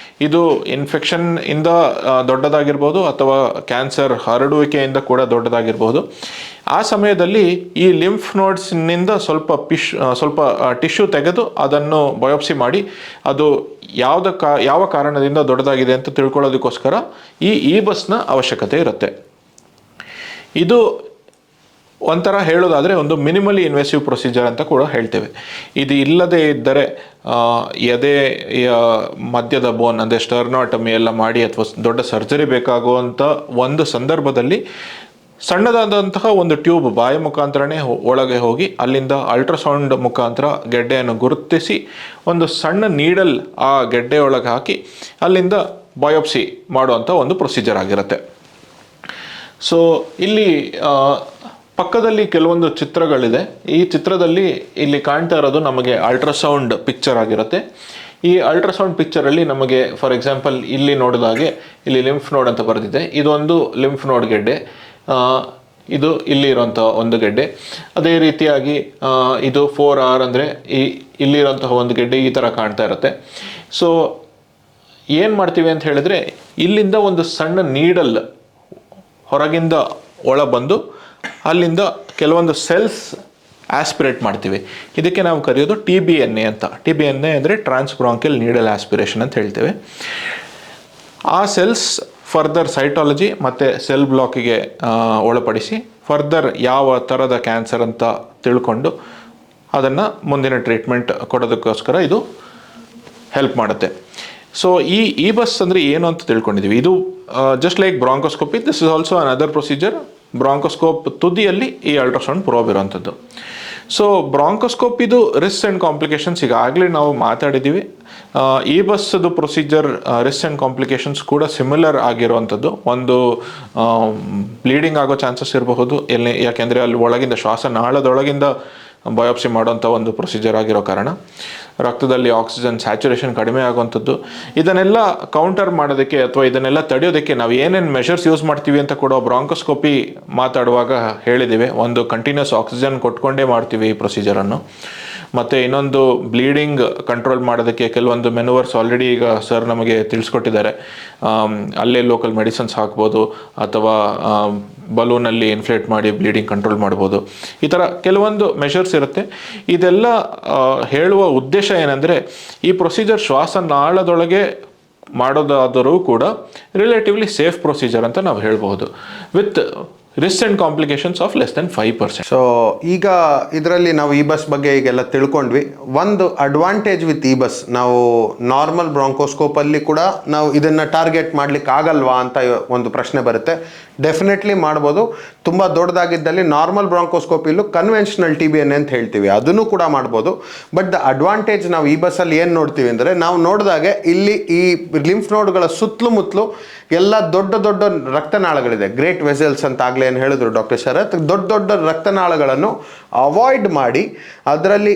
ಇದು ಇನ್ಫೆಕ್ಷನ್ ಇಂದ ದೊಡ್ಡದಾಗಿರ್ಬೋದು ಅಥವಾ ಕ್ಯಾನ್ಸರ್ ಹರಡುವಿಕೆಯಿಂದ ಕೂಡ ದೊಡ್ಡದಾಗಿರ್ಬೋದು. ಆ ಸಮಯದಲ್ಲಿ ಈ ಲಿಂಫ್ ನೋಡ್ಸ್ನಿಂದ ಸ್ವಲ್ಪ ಟಿಶ್ಯೂ ತೆಗೆದು ಅದನ್ನು ಬಯೋಪ್ಸಿ ಮಾಡಿ ಅದು ಯಾವ ಕಾರಣದಿಂದ ದೊಡ್ಡದಾಗಿದೆ ಅಂತ ತಿಳ್ಕೊಳ್ಳೋದಕ್ಕೋಸ್ಕರ ಈ ಬಸ್ನ ಅವಶ್ಯಕತೆ ಇರುತ್ತೆ. ಇದು ಒಂಥರ ಹೇಳೋದಾದರೆ ಒಂದು ಮಿನಿಮಲಿ ಇನ್ವೆಸಿವ್ ಪ್ರೊಸೀಜರ್ ಅಂತ ಕೂಡ ಹೇಳ್ತೇವೆ. ಇದು ಇಲ್ಲದೇ ಇದ್ದರೆ ಎದೆಯ ಮಧ್ಯದ ಬೋನ್ ಅಂದರೆ ಸ್ಟರ್ನಾಟಮಿ ಎಲ್ಲ ಮಾಡಿ ಅಥವಾ ದೊಡ್ಡ ಸರ್ಜರಿ ಬೇಕಾಗುವಂಥ ಒಂದು ಸಂದರ್ಭದಲ್ಲಿ ಸಣ್ಣದಾದಂತಹ ಒಂದು ಟ್ಯೂಬ್ ಬಾಯ ಮುಖಾಂತರನೇ ಒಳಗೆ ಹೋಗಿ ಅಲ್ಲಿಂದ ಅಲ್ಟ್ರಾಸೌಂಡ್ ಮುಖಾಂತರ ಗೆಡ್ಡೆಯನ್ನು ಗುರುತಿಸಿ ಒಂದು ಸಣ್ಣ ನೀಡಲ್ ಆ ಗೆಡ್ಡೆ ಒಳಗೆ ಹಾಕಿ ಅಲ್ಲಿಂದ ಬಯೋಪ್ಸಿ ಮಾಡುವಂಥ ಒಂದು ಪ್ರೊಸೀಜರ್ ಆಗಿರುತ್ತೆ. ಸೊ ಇಲ್ಲಿ ಪಕ್ಕದಲ್ಲಿ ಕೆಲವೊಂದು ಚಿತ್ರಗಳಿದೆ. ಈ ಚಿತ್ರದಲ್ಲಿ ಇಲ್ಲಿ ಕಾಣ್ತಾ ಇರೋದು ನಮಗೆ ಅಲ್ಟ್ರಾಸೌಂಡ್ ಪಿಕ್ಚರ್ ಆಗಿರುತ್ತೆ. ಈ ಅಲ್ಟ್ರಾಸೌಂಡ್ ಪಿಕ್ಚರಲ್ಲಿ ನಮಗೆ ಫಾರ್ ಎಕ್ಸಾಂಪಲ್ ಇಲ್ಲಿ ನೋಡಿದಾಗೆ ಇಲ್ಲಿ ಲಿಂಫ್ ನೋಡ್ ಅಂತ ಬರೆದಿದೆ. ಇದೊಂದು ಲಿಂಫ್ ನೋಡ್ ಗೆಡ್ಡೆ, ಇದು ಇಲ್ಲಿ ಇರುವಂಥ ಒಂದು ಗೆಡ್ಡೆ. ಅದೇ ರೀತಿಯಾಗಿ ಇದು 4R ಅಂದರೆ ಇಲ್ಲಿರುವಂತಹ ಒಂದು ಗೆಡ್ಡೆ ಈ ಥರ ಕಾಣ್ತಾ ಇರುತ್ತೆ. ಸೊ ಏನು ಮಾಡ್ತೀವಿ ಅಂತ ಹೇಳಿದ್ರೆ, ಇಲ್ಲಿಂದ ಒಂದು ಸಣ್ಣ ನೀಡಲ್ ಹೊರಗಿಂದ ಒಳ ಬಂದು ಅಲ್ಲಿಂದ ಕೆಲವೊಂದು ಸೆಲ್ಸ್ ಆಸ್ಪಿರೇಟ್ ಮಾಡ್ತೀವಿ. ಇದಕ್ಕೆ ನಾವು ಕರೆಯೋದು TBNA ಅಂತ. TBNA ಅಂದರೆ ಟ್ರಾನ್ಸ್ಬ್ರಾಂಕಿಯಲ್ ನೀಡಲ್ ಆಸ್ಪಿರೇಷನ್ ಅಂತ ಹೇಳ್ತೇವೆ. ಆ ಸೆಲ್ಸ್ ಫರ್ದರ್ ಸೈಟಾಲಜಿ ಮತ್ತು ಸೆಲ್ ಬ್ಲಾಕಿಗೆ ಒಳಪಡಿಸಿ ಫರ್ದರ್ ಯಾವ ಥರದ ಕ್ಯಾನ್ಸರ್ ಅಂತ ತಿಳ್ಕೊಂಡು ಅದನ್ನು ಮುಂದಿನ ಟ್ರೀಟ್ಮೆಂಟ್ ಕೊಡೋದಕ್ಕೋಸ್ಕರ ಇದು ಹೆಲ್ಪ್ ಮಾಡುತ್ತೆ. ಸೊ ಈ ಬಸ್ ಅಂದರೆ ಏನು ಅಂತ ತಿಳ್ಕೊಂಡಿದ್ದೀವಿ. ಇದು just like bronchoscopy, this is also another procedure. Bronchoscope ತುದಿಯಲ್ಲಿ ಈ ಅಲ್ಟ್ರಾಸೌಂಡ್ ಪ್ರೋಬ್ ಇರೋವಂಥದ್ದು. ಸೊ ಬ್ರಾಂಕೋಸ್ಕೋಪಿದು ರಿಸ್ಕ್ ಆ್ಯಂಡ್ ಕಾಂಪ್ಲಿಕೇಶನ್ಸ್ ಈಗಾಗಲೇ ನಾವು ಮಾತಾಡಿದ್ದೀವಿ. ಈ ಬಸ್ದು ಪ್ರೊಸೀಜರ್ ರಿಸ್ಕ್ ಆ್ಯಂಡ್ ಕಾಂಪ್ಲಿಕೇಶನ್ಸ್ ಕೂಡ ಸಿಮಿಲರ್ ಆಗಿರುವಂಥದ್ದು. ಒಂದು ಬ್ಲೀಡಿಂಗ್ ಆಗೋ ಚಾನ್ಸಸ್ ಇರಬಹುದು, ಯಾಕೆಂದರೆ ಅಲ್ಲಿ ಒಳಗಿಂದ ಶ್ವಾಸನಾಳದೊಳಗಿಂದ ಬಯೋಪ್ಸಿ ಮಾಡೋಂಥ ಒಂದು ಪ್ರೊಸೀಜರ್ ಆಗಿರೋ ಕಾರಣ ರಕ್ತದಲ್ಲಿ ಆಕ್ಸಿಜನ್ ಸ್ಯಾಚುರೇಷನ್ ಕಡಿಮೆ ಆಗುವಂಥದ್ದು. ಇದನ್ನೆಲ್ಲ ಕೌಂಟರ್ ಮಾಡೋದಕ್ಕೆ ಅಥವಾ ಇದನ್ನೆಲ್ಲ ತಡೆಯೋದಕ್ಕೆ ನಾವು ಏನೇನು ಮೆಷರ್ಸ್ ಯೂಸ್ ಮಾಡ್ತೀವಿ ಅಂತ ಕೂಡ ಬ್ರಾಂಕೋಸ್ಕೋಪಿ ಮಾತಾಡುವಾಗ ಹೇಳಿದ್ದೀವಿ. ಒಂದು ಕಂಟಿನ್ಯೂಸ್ ಆಕ್ಸಿಜನ್ ಕೊಟ್ಕೊಂಡೇ ಮಾಡ್ತೀವಿ ಈ ಪ್ರೊಸೀಜರನ್ನು. ಮತ್ತು ಇನ್ನೊಂದು ಬ್ಲೀಡಿಂಗ್ ಕಂಟ್ರೋಲ್ ಮಾಡೋದಕ್ಕೆ ಕೆಲವೊಂದು ಮೆನುವರ್ಸ್ ಆಲ್ರೆಡಿ ಈಗ ಸರ್ ನಮಗೆ ತಿಳಿಸ್ಕೊಟ್ಟಿದ್ದಾರೆ. ಅಲ್ಲೇ ಲೋಕಲ್ ಮೆಡಿಸಿನ್ಸ್ ಹಾಕ್ಬೋದು ಅಥವಾ ಬಲೂನಲ್ಲಿ ಇನ್ಫ್ಲೇಟ್ ಮಾಡಿ ಬ್ಲೀಡಿಂಗ್ ಕಂಟ್ರೋಲ್ ಮಾಡ್ಬೋದು. ಈ ಥರ ಕೆಲವೊಂದು ಮೆಷರ್ಸ್ ಇರುತ್ತೆ. ಇದೆಲ್ಲ ಹೇಳುವ ಉದ್ದೇಶ ಏನಂದರೆ ಈ ಪ್ರೊಸೀಜರ್ ಶ್ವಾಸನಾಳದೊಳಗೆ ಮಾಡೋದಾದರೂ ಕೂಡ ರಿಲೇಟಿವ್ಲಿ ಸೇಫ್ ಪ್ರೊಸೀಜರ್ ಅಂತ ನಾವು ಹೇಳ್ಬೋದು, with risk and complications of less than 5%. So ಈಗ ಇದರಲ್ಲಿ ನಾವು ಈ ಬಸ್ ಬಗ್ಗೆ ಈಗೆಲ್ಲ ತಿಳ್ಕೊಂಡ್ವಿ. ಒಂದು ಅಡ್ವಾಂಟೇಜ್ ವಿತ್ ಈ ಬಸ್, ನಾವು ನಾರ್ಮಲ್ ಬ್ರಾಂಕೋಸ್ಕೋಪಲ್ಲಿ ಕೂಡ ನಾವು ಇದನ್ನು ಟಾರ್ಗೆಟ್ ಮಾಡ್ಲಿಕ್ಕೆ ಆಗಲ್ವಾ ಅಂತ ಒಂದು ಪ್ರಶ್ನೆ ಬರುತ್ತೆ. ಡೆಫಿನೆಟ್ಲಿ ಮಾಡ್ಬೋದು. ತುಂಬ ದೊಡ್ಡದಾಗಿದ್ದಲ್ಲಿ ನಾರ್ಮಲ್ ಬ್ರಾಂಕೋಸ್ಕೋಪಿಲು ಕನ್ವೆನ್ಷನಲ್ TBN ಅಂತ ಹೇಳ್ತೀವಿ, ಅದನ್ನು ಕೂಡ ಮಾಡ್ಬೋದು. ಬಟ್ ದ ಅಡ್ವಾಂಟೇಜ್ ನಾವು ಈ ಬಸ್ಸಲ್ಲಿ ಏನು ನೋಡ್ತೀವಿ ಅಂದರೆ, ನಾವು ನೋಡಿದಾಗೆ ಇಲ್ಲಿ ಈ ಲಿಂಫ್ ನೋಡ್ಗಳ ಸುತ್ತಲೂ ಮುತ್ತಲು ಎಲ್ಲ ದೊಡ್ಡ ದೊಡ್ಡ ರಕ್ತನಾಳಗಳಿದೆ. ಗ್ರೇಟ್ ವೆಸಲ್ಸ್ ಅಂತ ಆಗಲೇ ಏನು ಹೇಳಿದ್ರು ಡಾಕ್ಟರ್ ಶರತ್. ದೊಡ್ಡ ದೊಡ್ಡ ರಕ್ತನಾಳಗಳನ್ನು ಅವಾಯ್ಡ್ ಮಾಡಿ ಅದರಲ್ಲಿ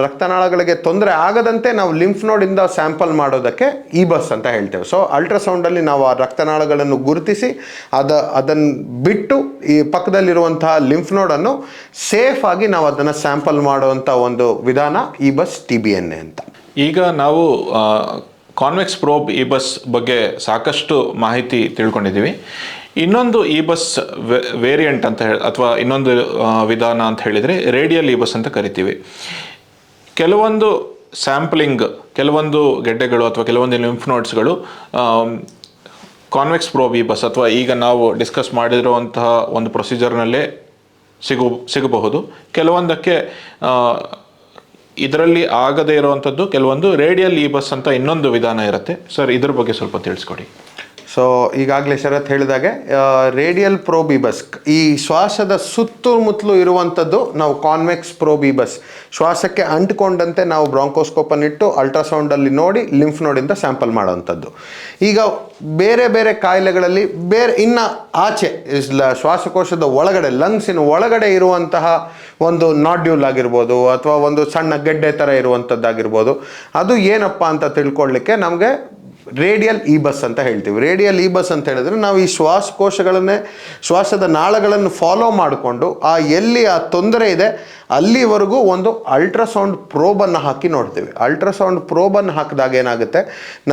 ರಕ್ತನಾಳಗಳಿಗೆ ತೊಂದರೆ ಆಗದಂತೆ ನಾವು ಲಿಂಫ್ ನೋಡಿಂದ ಸ್ಯಾಂಪಲ್ ಮಾಡೋದಕ್ಕೆ ಈ ಬಸ್ ಅಂತ ಹೇಳ್ತೇವೆ. ಸೊ ಅಲ್ಟ್ರಾಸೌಂಡಲ್ಲಿ ನಾವು ಆ ರಕ್ತನಾಳಗಳನ್ನು ಗುರುತಿಸಿ ಅದನ್ನು ಬಿಟ್ಟು ಈ ಪಕ್ಕದಲ್ಲಿರುವಂತಹ ಲಿಂಫ್ ನೋಡನ್ನು ಸೇಫ್ ಆಗಿ ನಾವು ಅದನ್ನು ಸ್ಯಾಂಪಲ್ ಮಾಡುವಂಥ ಒಂದು ವಿಧಾನ ಈ ಬಸ್ TBN ಅಂತ. ಈಗ ನಾವು ಕಾನ್ವೆಕ್ಸ್ ಪ್ರೋಬ್ ಈ ಬಸ್ ಬಗ್ಗೆ ಸಾಕಷ್ಟು ಮಾಹಿತಿ ತಿಳ್ಕೊಂಡಿದ್ದೀವಿ. ಇನ್ನೊಂದು ಈ ಬಸ್ ವೇರಿಯಂಟ್ ಅಂತ ಅಥವಾ ಇನ್ನೊಂದು ವಿಧಾನ ಅಂತ ಹೇಳಿದರೆ ರೇಡಿಯಲ್ ಈ ಬಸ್ ಅಂತ ಕರಿತೀವಿ. ಕೆಲವೊಂದು ಸ್ಯಾಂಪ್ಲಿಂಗ್, ಕೆಲವೊಂದು ಗೆಡ್ಡೆಗಳು ಅಥವಾ ಕೆಲವೊಂದು ಲಿಂಫ್ ನೋಡ್ಸ್ಗಳು ಕಾನ್ವೆಕ್ಸ್ ಪ್ರೋಬ್ ಈ ಬಸ್ ಅಥವಾ ಈಗ ನಾವು ಡಿಸ್ಕಸ್ ಮಾಡಿರುವಂತಹ ಒಂದು ಪ್ರೊಸೀಜರ್ನಲ್ಲೇ ಸಿಗಬಹುದು. ಕೆಲವೊಂದಕ್ಕೆ ಇದರಲ್ಲಿ ಆಗದೇ ಇರುವಂಥದ್ದು ಕೆಲವೊಂದು ರೇಡಿಯಲ್ ಈ ಬಸ್ ಅಂತ ಇನ್ನೊಂದು ವಿಧಾನ ಇರುತ್ತೆ. ಸರ್, ಇದ್ರ ಬಗ್ಗೆ ಸ್ವಲ್ಪ ತಿಳಿಸ್ಕೊಡಿ. ಸೊ ಈಗಾಗಲೇ ಶರತ್ ಹೇಳಿದಾಗೆ ರೇಡಿಯಲ್ ಪ್ರೋಬ್ ಈ ಬಸ್, ಈ ಶ್ವಾಸದ ಸುತ್ತಮುತ್ತಲು ಇರುವಂಥದ್ದು ನಾವು ಕಾನ್ವೆಕ್ಸ್ ಪ್ರೋಬ್ ಈ ಬಸ್. ಶ್ವಾಸಕ್ಕೆ ಅಂಟಿಕೊಂಡಂತೆ ನಾವು ಬ್ರಾಂಕೋಸ್ಕೋಪನ್ನಿಟ್ಟು ಅಲ್ಟ್ರಾಸೌಂಡಲ್ಲಿ ನೋಡಿ ಲಿಂಫ್ ನೋಡಿಂದ ಸ್ಯಾಂಪಲ್ ಮಾಡೋವಂಥದ್ದು. ಈಗ ಬೇರೆ ಬೇರೆ ಕಾಯಿಲೆಗಳಲ್ಲಿ ಇನ್ನು ಆಚೆ ಶ್ವಾಸಕೋಶದ ಒಳಗಡೆ, ಲಂಗ್ಸಿನ ಒಳಗಡೆ ಇರುವಂತಹ ಒಂದು ನಾಡ್ಯೂಲ್ ಆಗಿರ್ಬೋದು ಅಥವಾ ಒಂದು ಸಣ್ಣ ಗೆಡ್ಡೆ ಥರ ಇರುವಂಥದ್ದಾಗಿರ್ಬೋದು, ಅದು ಏನಪ್ಪ ಅಂತ ತಿಳ್ಕೊಳ್ಳಿಕ್ಕೆ ನಮಗೆ ರೇಡಿಯಲ್ ಈ ಬಸ್ ಅಂತ ಹೇಳ್ತೀವಿ. ರೇಡಿಯಲ್ ಈ ಬಸ್ ಅಂತ ಹೇಳಿದ್ರೆ ನಾವು ಈ ಶ್ವಾಸಕೋಶಗಳನ್ನೇ, ಶ್ವಾಸದ ನಾಳಗಳನ್ನು ಫಾಲೋ ಮಾಡಿಕೊಂಡು ಎಲ್ಲಿ ಆ ತೊಂದರೆ ಇದೆ ಅಲ್ಲಿವರೆಗೂ ಒಂದು ಅಲ್ಟ್ರಾಸೌಂಡ್ ಪ್ರೋಬನ್ನು ಹಾಕಿ ನೋಡ್ತೀವಿ. ಅಲ್ಟ್ರಾಸೌಂಡ್ ಪ್ರೋಬನ್ನು ಹಾಕಿದಾಗ ಏನಾಗುತ್ತೆ,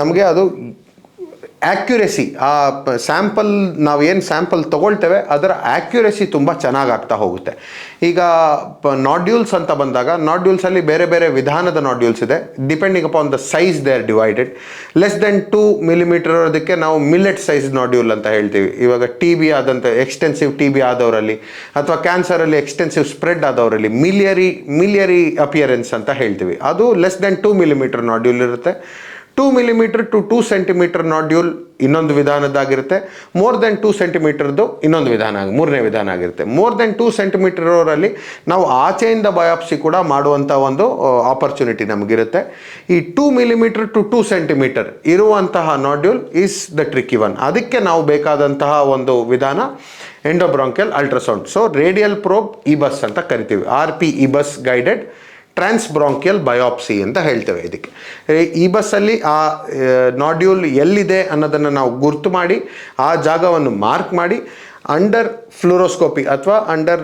ನಮಗೆ ಅದು ಆ್ಯಕ್ಯುರೆಸಿ, ಆ ಸ್ಯಾಂಪಲ್ ನಾವೇನು ಸ್ಯಾಂಪಲ್ ತೊಗೊಳ್ತೇವೆ ಅದರ ಆ್ಯಕ್ಯುರೆಸಿ ತುಂಬ ಚೆನ್ನಾಗಾಗ್ತಾ ಹೋಗುತ್ತೆ. ಈಗ ನಾಡ್ಯೂಲ್ಸ್ ಅಂತ ಬಂದಾಗ, ನಾಡ್ಯೂಲ್ಸಲ್ಲಿ ಬೇರೆ ಬೇರೆ ವಿಧಾನದ ನಾಡ್ಯೂಲ್ಸ್ ಇದೆ. Depending upon the size they are divided. Less than 2 millimetre ಅದಕ್ಕೆ ನಾವು ಮಿಲ್ಲೆಟ್ ಸೈಜ್ ನಾಡ್ಯೂಲ್ ಅಂತ ಹೇಳ್ತೀವಿ. ಇವಾಗ TB ಆದಂಥ ಎಕ್ಸ್ಟೆನ್ಸಿವ್ TB ಆದವರಲ್ಲಿ ಅಥವಾ ಕ್ಯಾನ್ಸರಲ್ಲಿ ಎಕ್ಸ್ಟೆನ್ಸಿವ್ ಸ್ಪ್ರೆಡ್ ಆದವರಲ್ಲಿ ಮಿಲಿಯರಿ ಅಪಿಯರೆನ್ಸ್ ಅಂತ ಹೇಳ್ತೀವಿ. ಅದು ಲೆಸ್ ದೆನ್ 2 ಮಿಲಿಮೀಟರ್ ನಾಡ್ಯೂಲ್ ಇರುತ್ತೆ. 2 ಮಿಲಿಮೀಟರ್ ಟು 2 ಸೆಂಟಿಮೀಟರ್ ನಾಡ್ಯೂಲ್ ಇನ್ನೊಂದು ವಿಧಾನದಾಗಿರುತ್ತೆ. ಮೋರ್ ದೆನ್ 2 ಸೆಂಟಿಮೀಟರ್ದು ಇನ್ನೊಂದು ವಿಧಾನ, ಮೂರನೇ ವಿಧಾನ ಆಗಿರುತ್ತೆ. ಮೋರ್ ದೆನ್ 2 ಸೆಂಟಿಮೀಟರ್ ಅವರಲ್ಲಿ ನಾವು ಆಚೆಯಿಂದ ಬಯಾಪ್ಸಿ ಕೂಡ ಮಾಡುವಂಥ ಒಂದು ಆಪರ್ಚುನಿಟಿ ನಮಗಿರುತ್ತೆ. ಈ 2 ಮಿಲಿಮೀಟರ್ ಟು 2 ಸೆಂಟಿಮೀಟರ್ ಇರುವಂತಹ nodule is the tricky one. ಅದಕ್ಕೆ ನಾವು ಬೇಕಾದಂತಹ ಒಂದು ವಿಧಾನ ಎಂಡೋಬ್ರಾಂಕಿಯಲ್ ಅಲ್ಟ್ರಾಸೌಂಡ್. ಸೊ ರೇಡಿಯಲ್ ಪ್ರೋಬ್ ಈ ಬಸ್ ಅಂತ ಕರಿತೀವಿ. RP ಈ ಬಸ್ ಗೈಡೆಡ್ ಟ್ರಾನ್ಸ್ಬ್ರಾಂಕಿಯಲ್ ಬಯಾಪ್ಸಿ ಅಂತ ಹೇಳ್ತೇವೆ ಇದಕ್ಕೆ. ಈ ಬಸ್ಸಲ್ಲಿ ಆ ನಾಡ್ಯೂಲ್ ಎಲ್ಲಿದೆ ಅನ್ನೋದನ್ನು ನಾವು ಗುರ್ತು ಮಾಡಿ ಆ ಜಾಗವನ್ನು ಮಾರ್ಕ್ ಮಾಡಿ ಅಂಡರ್ ಫ್ಲೂರೋಸ್ಕೋಪಿ ಅಥವಾ ಅಂಡರ್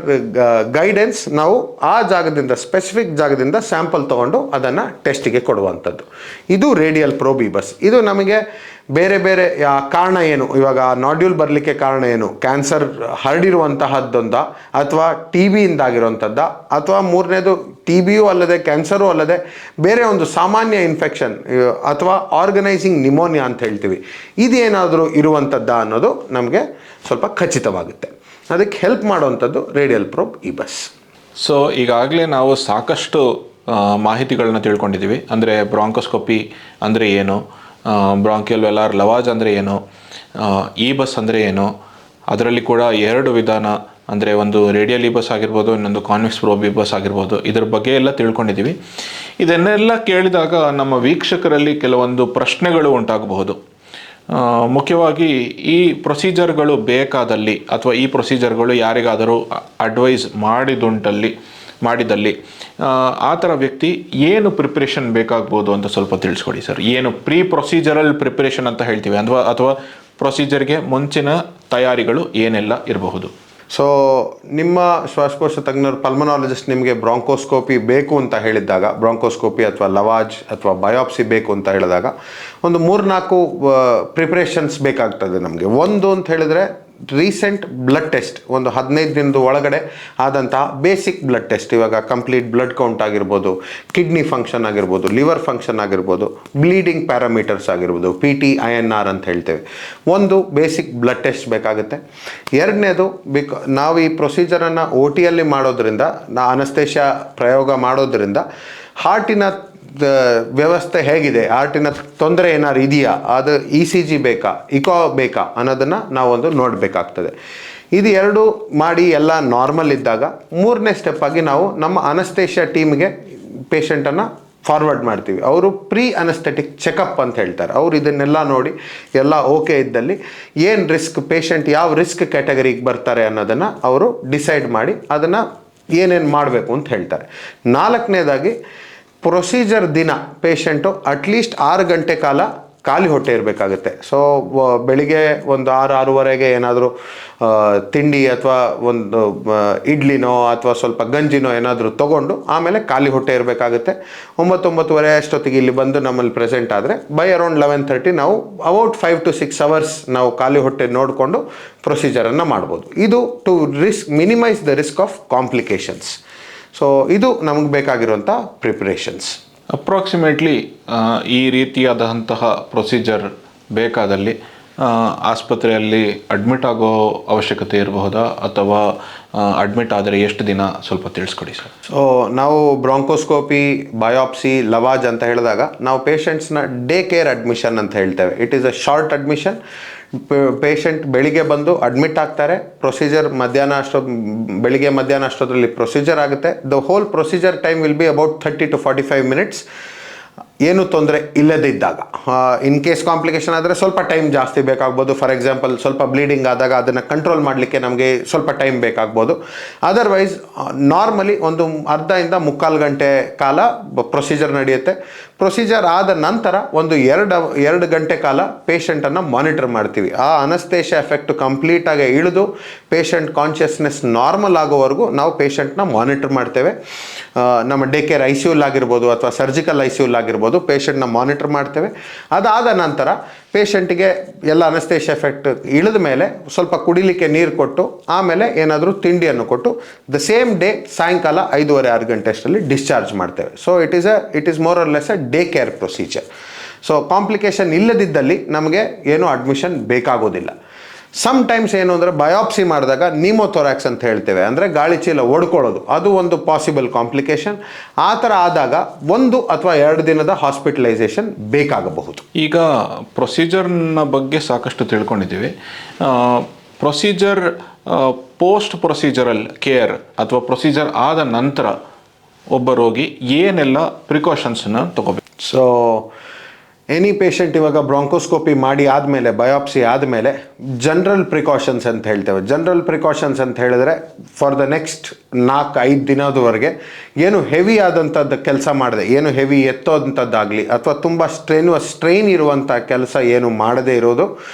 ಗೈಡೆನ್ಸ್ ನಾವು ಆ ಜಾಗದಿಂದ, ಸ್ಪೆಸಿಫಿಕ್ ಜಾಗದಿಂದ ಸ್ಯಾಂಪಲ್ ತೊಗೊಂಡು ಅದನ್ನು ಟೆಸ್ಟಿಗೆ ಕೊಡುವಂಥದ್ದು. ಇದು ರೇಡಿಯಲ್ ಪ್ರೋಬ್ ಈ ಬಸ್. ಇದು ನಮಗೆ ಬೇರೆ ಬೇರೆ ಕಾರಣ ಏನು, ಇವಾಗ ನಾಡ್ಯೂಲ್ ಬರಲಿಕ್ಕೆ ಕಾರಣ ಏನು, ಕ್ಯಾನ್ಸರ್ ಹರಡಿರುವಂತಹದ್ದೊಂದ ಅಥವಾ TB ಇಂದಾಗಿರುವಂಥದ್ದ ಅಥವಾ ಮೂರನೇದು TBಯೂ ಅಲ್ಲದೆ ಕ್ಯಾನ್ಸರೂ ಅಲ್ಲದೆ ಬೇರೆ ಒಂದು ಸಾಮಾನ್ಯ ಇನ್ಫೆಕ್ಷನ್ ಅಥವಾ ಆರ್ಗನೈಸಿಂಗ್ ನಿಮೋನಿಯಾ ಅಂತ ಹೇಳ್ತೀವಿ, ಇದೇನಾದರೂ ಇರುವಂಥದ್ದ ಅನ್ನೋದು ನಮಗೆ ಸ್ವಲ್ಪ ಖಚಿತವಾಗುತ್ತೆ. ಅದಕ್ಕೆ ಹೆಲ್ಪ್ ಮಾಡುವಂಥದ್ದು ರೇಡಿಯಲ್ ಪ್ರೋಬ್ ಈ ಬಸ್. ಸೊ ಈಗಾಗಲೇ ನಾವು ಸಾಕಷ್ಟು ಮಾಹಿತಿಗಳನ್ನ ತಿಳ್ಕೊಂಡಿದ್ದೀವಿ. ಅಂದರೆ ಬ್ರಾಂಕೋಸ್ಕೋಪಿ ಅಂದರೆ ಏನು, ಬ್ರಾಂಕಿಯಲ್ ವೆಲಾರ್ ಲವಾಜ್ ಅಂದರೆ ಏನು, ಈ ಬಸ್ ಅಂದರೆ ಏನು, ಅದರಲ್ಲಿ ಕೂಡ 2 ವಿಧಾನ, ಅಂದರೆ ಒಂದು ರೇಡಿಯಲಿಬಸ್ ಆಗಿರ್ಬೋದು, ಇನ್ನೊಂದು ಕಾನ್ವೆಕ್ಸ್ ಪ್ರೋಬಿಬಸ್ ಆಗಿರ್ಬೋದು, ಇದ್ರ ಬಗ್ಗೆ ಎಲ್ಲ ತಿಳ್ಕೊಂಡಿದ್ದೀವಿ. ಇದನ್ನೆಲ್ಲ ಕೇಳಿದಾಗ ನಮ್ಮ ವೀಕ್ಷಕರಲ್ಲಿ ಕೆಲವೊಂದು ಪ್ರಶ್ನೆಗಳು ಉಂಟಾಗಬಹುದು. ಮುಖ್ಯವಾಗಿ ಈ ಪ್ರೊಸೀಜರ್ಗಳು ಬೇಕಾದಲ್ಲಿ ಅಥವಾ ಈ ಪ್ರೊಸೀಜರ್ಗಳು ಯಾರಿಗಾದರೂ ಅಡ್ವೈಸ್ ಮಾಡಿದಲ್ಲಿ ಆ ಥರ ವ್ಯಕ್ತಿ ಏನು ಪ್ರಿಪ್ರೇಷನ್ ಬೇಕಾಗ್ಬೋದು ಅಂತ ಸ್ವಲ್ಪ ತಿಳಿಸ್ಕೊಡಿ ಸರ್. ಏನು ಪ್ರೀ ಪ್ರೊಸೀಜರಲ್ ಪ್ರಿಪ್ರೇಷನ್ ಅಂತ ಹೇಳ್ತೀವಿ ಅಥವಾ ಪ್ರೊಸೀಜರ್ಗೆ ಮುಂಚಿನ ತಯಾರಿಗಳು ಏನೆಲ್ಲ ಇರಬಹುದು? ಸೊ ನಿಮ್ಮ ಶ್ವಾಸಕೋಶ ತಜ್ಞರು ಪಲ್ಮನಾಲಜಿಸ್ಟ್ ನಿಮಗೆ ಬ್ರಾಂಕೋಸ್ಕೋಪಿ ಬೇಕು ಅಂತ ಹೇಳಿದ್ದಾಗ, ಬ್ರಾಂಕೋಸ್ಕೋಪಿ ಅಥವಾ ಲವಾಜ್ ಅಥವಾ ಬಯೋಪ್ಸಿ ಬೇಕು ಅಂತ ಹೇಳಿದಾಗ ಒಂದು 3-4 ಪ್ರಿಪ್ರೇಷನ್ಸ್ ಬೇಕಾಗ್ತದೆ ನಮಗೆ. ಒಂದು ಅಂತ ಹೇಳಿದರೆ ರೀಸೆಂಟ್ ಬ್ಲಡ್ ಟೆಸ್ಟ್, ಒಂದು 15 ದಿನದ ಒಳಗಡೆ ಆದಂತಹ ಬೇಸಿಕ್ ಬ್ಲಡ್ ಟೆಸ್ಟ್. ಇವಾಗ ಕಂಪ್ಲೀಟ್ ಬ್ಲಡ್ ಕೌಂಟ್ ಆಗಿರ್ಬೋದು, ಕಿಡ್ನಿ ಫಂಕ್ಷನ್ ಆಗಿರ್ಬೋದು, ಲಿವರ್ ಫಂಕ್ಷನ್ ಆಗಿರ್ಬೋದು, ಬ್ಲೀಡಿಂಗ್ ಪ್ಯಾರಾಮೀಟರ್ಸ್ ಆಗಿರ್ಬೋದು, PTINR ಅಂತ ಹೇಳ್ತೇವೆ. ಒಂದು ಬೇಸಿಕ್ ಬ್ಲಡ್ ಟೆಸ್ಟ್ ಬೇಕಾಗುತ್ತೆ. ಎರಡನೇದು ನಾವು ಈ ಪ್ರೊಸೀಜರನ್ನು OTಯಲ್ಲಿ ಮಾಡೋದ್ರಿಂದ, ಅನಸ್ತೇಷಿಯಾ ಪ್ರಯೋಗ ಮಾಡೋದ್ರಿಂದ ಹಾರ್ಟಿನ ವ್ಯವಸ್ಥೆ ಹೇಗಿದೆ, ಹಾರ್ಟಿನ ತೊಂದರೆ ಏನಾದ್ರು ಇದೆಯಾ, ಅದು ECG ಬೇಕಾ, ಇಕೋ ಬೇಕಾ ಅನ್ನೋದನ್ನು ನಾವೊಂದು ನೋಡಬೇಕಾಗ್ತದೆ. ಇದು ಎರಡು ಮಾಡಿ ಎಲ್ಲ ನಾರ್ಮಲ್ ಇದ್ದಾಗ 3ನೇ ಸ್ಟೆಪ್ ಆಗಿ ನಾವು ನಮ್ಮ ಅನಸ್ತೇಷಿಯಾ ಟೀಮ್ಗೆ ಪೇಷಂಟನ್ನು ಫಾರ್ವರ್ಡ್ ಮಾಡ್ತೀವಿ. ಅವರು ಪ್ರೀ ಅನಸ್ಥೆಟಿಕ್ ಚೆಕಪ್ ಅಂತ ಹೇಳ್ತಾರೆ. ಅವರು ಇದನ್ನೆಲ್ಲ ನೋಡಿ ಎಲ್ಲ ಓಕೆ ಇದ್ದಲ್ಲಿ ಏನು ರಿಸ್ಕ್, ಪೇಷಂಟ್ ಯಾವ ರಿಸ್ಕ್ ಕ್ಯಾಟಗರಿಗೆ ಬರ್ತಾರೆ ಅನ್ನೋದನ್ನು ಅವರು ಡಿಸೈಡ್ ಮಾಡಿ ಅದನ್ನು ಏನೇನು ಮಾಡಬೇಕು ಅಂತ ಹೇಳ್ತಾರೆ. 4ನೇದಾಗಿ ಪ್ರೊಸೀಜರ್ ದಿನ ಪೇಷಂಟು ಅಟ್ಲೀಸ್ಟ್ 6 ಗಂಟೆ ಕಾಲ ಖಾಲಿ ಹೊಟ್ಟೆ ಇರಬೇಕಾಗುತ್ತೆ. ಸೊ ಬೆಳಿಗ್ಗೆ ಒಂದು 6-6:30ಗೆ ಏನಾದರೂ ತಿಂಡಿ ಅಥವಾ ಒಂದು ಇಡ್ಲಿನೋ ಅಥವಾ ಸ್ವಲ್ಪ ಗಂಜಿನೋ ಏನಾದರೂ ತೊಗೊಂಡು ಆಮೇಲೆ ಖಾಲಿ ಹೊಟ್ಟೆ ಇರಬೇಕಾಗುತ್ತೆ. 9-9:30 ಅಷ್ಟೊತ್ತಿಗೆ ಇಲ್ಲಿ ಬಂದು ನಮ್ಮಲ್ಲಿ ಪ್ರೆಸೆಂಟ್ ಆದರೆ ಬೈ ಅರೌಂಡ್ 11:30 ನಾವು ಅಬೌಟ್ 5 to 6 ಅವರ್ಸ್ ನಾವು ಖಾಲಿ ಹೊಟ್ಟೆ ನೋಡಿಕೊಂಡು ಪ್ರೊಸೀಜರನ್ನು ಮಾಡ್ಬೋದು. ಇದು to minimise the risk of complications. So ಇದು ನಮಗೆ ಬೇಕಾಗಿರುವಂಥ ಪ್ರಿಪ್ರೇಷನ್ಸ್. ಅಪ್ರಾಕ್ಸಿಮೇಟ್ಲಿ ಈ ರೀತಿಯಾದಂತಹ ಪ್ರೊಸೀಜರ್ ಬೇಕಾದಲ್ಲಿ ಆಸ್ಪತ್ರೆಯಲ್ಲಿ ಅಡ್ಮಿಟ್ ಆಗೋ ಅವಶ್ಯಕತೆ ಇರಬಹುದಾ, ಅಥವಾ ಅಡ್ಮಿಟ್ ಆದರೆ ಎಷ್ಟು ದಿನ ಸ್ವಲ್ಪ ತಿಳಿಸ್ಕೊಡಿ ಸರ್. ಸೊ ನಾವು ಬ್ರಾಂಕೋಸ್ಕೋಪಿ, ಬಯೋಪ್ಸಿ, ಲವಾಜ್ ಅಂತ ಹೇಳಿದಾಗ ನಾವು ಪೇಷಂಟ್ಸ್ನ ಡೇ ಕೇರ್ ಅಡ್ಮಿಷನ್ ಅಂತ ಹೇಳ್ತೇವೆ. It is a short admission. Patient ಬೆಳಿಗ್ಗೆ ಬಂದು ಅಡ್ಮಿಟ್ ಆಗ್ತಾರೆ. ಪ್ರೊಸೀಜರ್ ಬೆಳಿಗ್ಗೆ ಮಧ್ಯಾಹ್ನ ಅಷ್ಟೊತ್ತರಲ್ಲಿ ಪ್ರೊಸೀಜರ್ ಆಗುತ್ತೆ. The whole procedure time will be about 30 to 45 minutes. ಏನು ತೊಂದರೆ ಇಲ್ಲದೇ ಇದ್ದಾಗ, ಇನ್ ಕೇಸ್ ಕಾಂಪ್ಲಿಕೇಶನ್ ಆದರೆ ಸ್ವಲ್ಪ ಟೈಮ್ ಜಾಸ್ತಿ ಬೇಕಾಗ್ಬೋದು. ಫಾರ್ ಎಕ್ಸಾಂಪಲ್ ಸ್ವಲ್ಪ ಬ್ಲೀಡಿಂಗ್ ಆದಾಗ ಅದನ್ನು ಕಂಟ್ರೋಲ್ ಮಾಡಲಿಕ್ಕೆ ನಮಗೆ ಸ್ವಲ್ಪ ಟೈಮ್ ಬೇಕಾಗ್ಬೋದು. ಅದರ್ವೈಸ್ ನಾರ್ಮಲಿ ಒಂದು ಅರ್ಧದಿಂದ 3/4 ಗಂಟೆ ಕಾಲ ಪ್ರೊಸೀಜರ್ ನಡೆಯುತ್ತೆ. ಪ್ರೊಸೀಜರ್ ಆದ ನಂತರ ಒಂದು 2 ಗಂಟೆ ಕಾಲ ಪೇಷಂಟನ್ನು ಮಾನಿಟರ್ ಮಾಡ್ತೀವಿ. ಆ ಅನಸ್ತೇಷಿಯಾ ಎಫೆಕ್ಟ್ ಕಂಪ್ಲೀಟಾಗಿ ಇಳಿದು ಪೇಷಂಟ್ ಕಾನ್ಷಿಯಸ್ನೆಸ್ ನಾರ್ಮಲ್ ಆಗೋವರೆಗೂ ನಾವು ಪೇಷಂಟ್ನ ಮಾನಿಟರ್ ಮಾಡ್ತೇವೆ. ನಮ್ಮ ಡೇ ಕೇರ್ ICU ಆಗಿರ್ಬೋದು ಅಥವಾ ಸರ್ಜಿಕಲ್ ICU ಆಗಿರ್ಬೋದು, ಪೇಷಂಟ್ನ ಮಾನಿಟರ್ ಮಾಡ್ತೇವೆ. ಅದಾದ ನಂತರ ಪೇಷಂಟಿಗೆ ಎಲ್ಲ ಅನಸ್ತೇಷಿಯಾ ಎಫೆಕ್ಟ್ ಇಳಿದ ಮೇಲೆ ಸ್ವಲ್ಪ ಕುಡಿಲಿಕ್ಕೆ ನೀರು ಕೊಟ್ಟು ಆಮೇಲೆ ಏನಾದರೂ ತಿಂಡಿಯನ್ನು ಕೊಟ್ಟು ದ ಸೇಮ್ ಡೇ ಸಾಯಂಕಾಲ 5:30-6 ಗಂಟೆ ಅಷ್ಟರಲ್ಲಿ ಡಿಸ್ಚಾರ್ಜ್ ಮಾಡ್ತೇವೆ. So it is more or less a day care procedure. So complication ಇಲ್ಲದಿದ್ದಲ್ಲಿ ನಮಗೆ ಏನೂ ಅಡ್ಮಿಷನ್ ಬೇಕಾಗೋದಿಲ್ಲ. ಸಮ್ಟೈಮ್ಸ್ ಏನು ಅಂದರೆ ಬಯೋಪ್ಸಿ ಮಾಡಿದಾಗ ನೀಮೋಥೊರಾಕ್ಸ್ ಅಂತ ಹೇಳ್ತೇವೆ, ಅಂದರೆ ಗಾಳಿ ಚೀಲ ಒಡ್ಕೊಳ್ಳೋದು, ಅದು ಒಂದು ಪಾಸಿಬಲ್ ಕಾಂಪ್ಲಿಕೇಶನ್. ಆ ಥರ ಆದಾಗ 1 ಅಥವಾ 2 ದಿನದ ಹಾಸ್ಪಿಟಲೈಸೇಷನ್ ಬೇಕಾಗಬಹುದು. ಈಗ ಪ್ರೊಸೀಜರ್ನ ಬಗ್ಗೆ ಸಾಕಷ್ಟು ತಿಳ್ಕೊಂಡಿದ್ದೀವಿ. ಪ್ರೊಸೀಜರ್ ಪೋಸ್ಟ್ ಪ್ರೊಸೀಜರಲ್ ಕೇರ್ ಅಥವಾ ಪ್ರೊಸೀಜರ್ ಆದ ನಂತರ ಒಬ್ಬ ರೋಗಿ ಏನೆಲ್ಲ ಪ್ರಿಕಾಷನ್ಸನ್ನು ತಗೋಬೇಕು? ಸೊ ಎನಿ ಪೇಷಂಟ್ ಇವಾಗ ಬ್ರಾಂಕೋಸ್ಕೋಪಿ ಮಾಡಿ ಆದಮೇಲೆ, ಬಯೋಪ್ಸಿ ಆದಮೇಲೆ ಜನರಲ್ ಪ್ರಿಕಾಷನ್ಸ್ ಅಂತ ಹೇಳ್ತೇವೆ. ಜನರಲ್ ಪ್ರಿಕಾಷನ್ಸ್ ಅಂತ ಹೇಳಿದ್ರೆ ಫಾರ್ ದ ನೆಕ್ಸ್ಟ್ 4-5 ದಿನದವರೆಗೆ ಏನು ಹೆವಿ ಆದಂಥದ್ದು ಕೆಲಸ ಮಾಡಿದೆ, ಏನು ಹೆವಿ ಎತ್ತೋದಂಥದ್ದಾಗಲಿ ಅಥವಾ ತುಂಬ ಸ್ಟ್ರೈನ್ ಇರುವಂಥ ಕೆಲಸ ಏನು ಮಾಡದೇ ಇರೋದು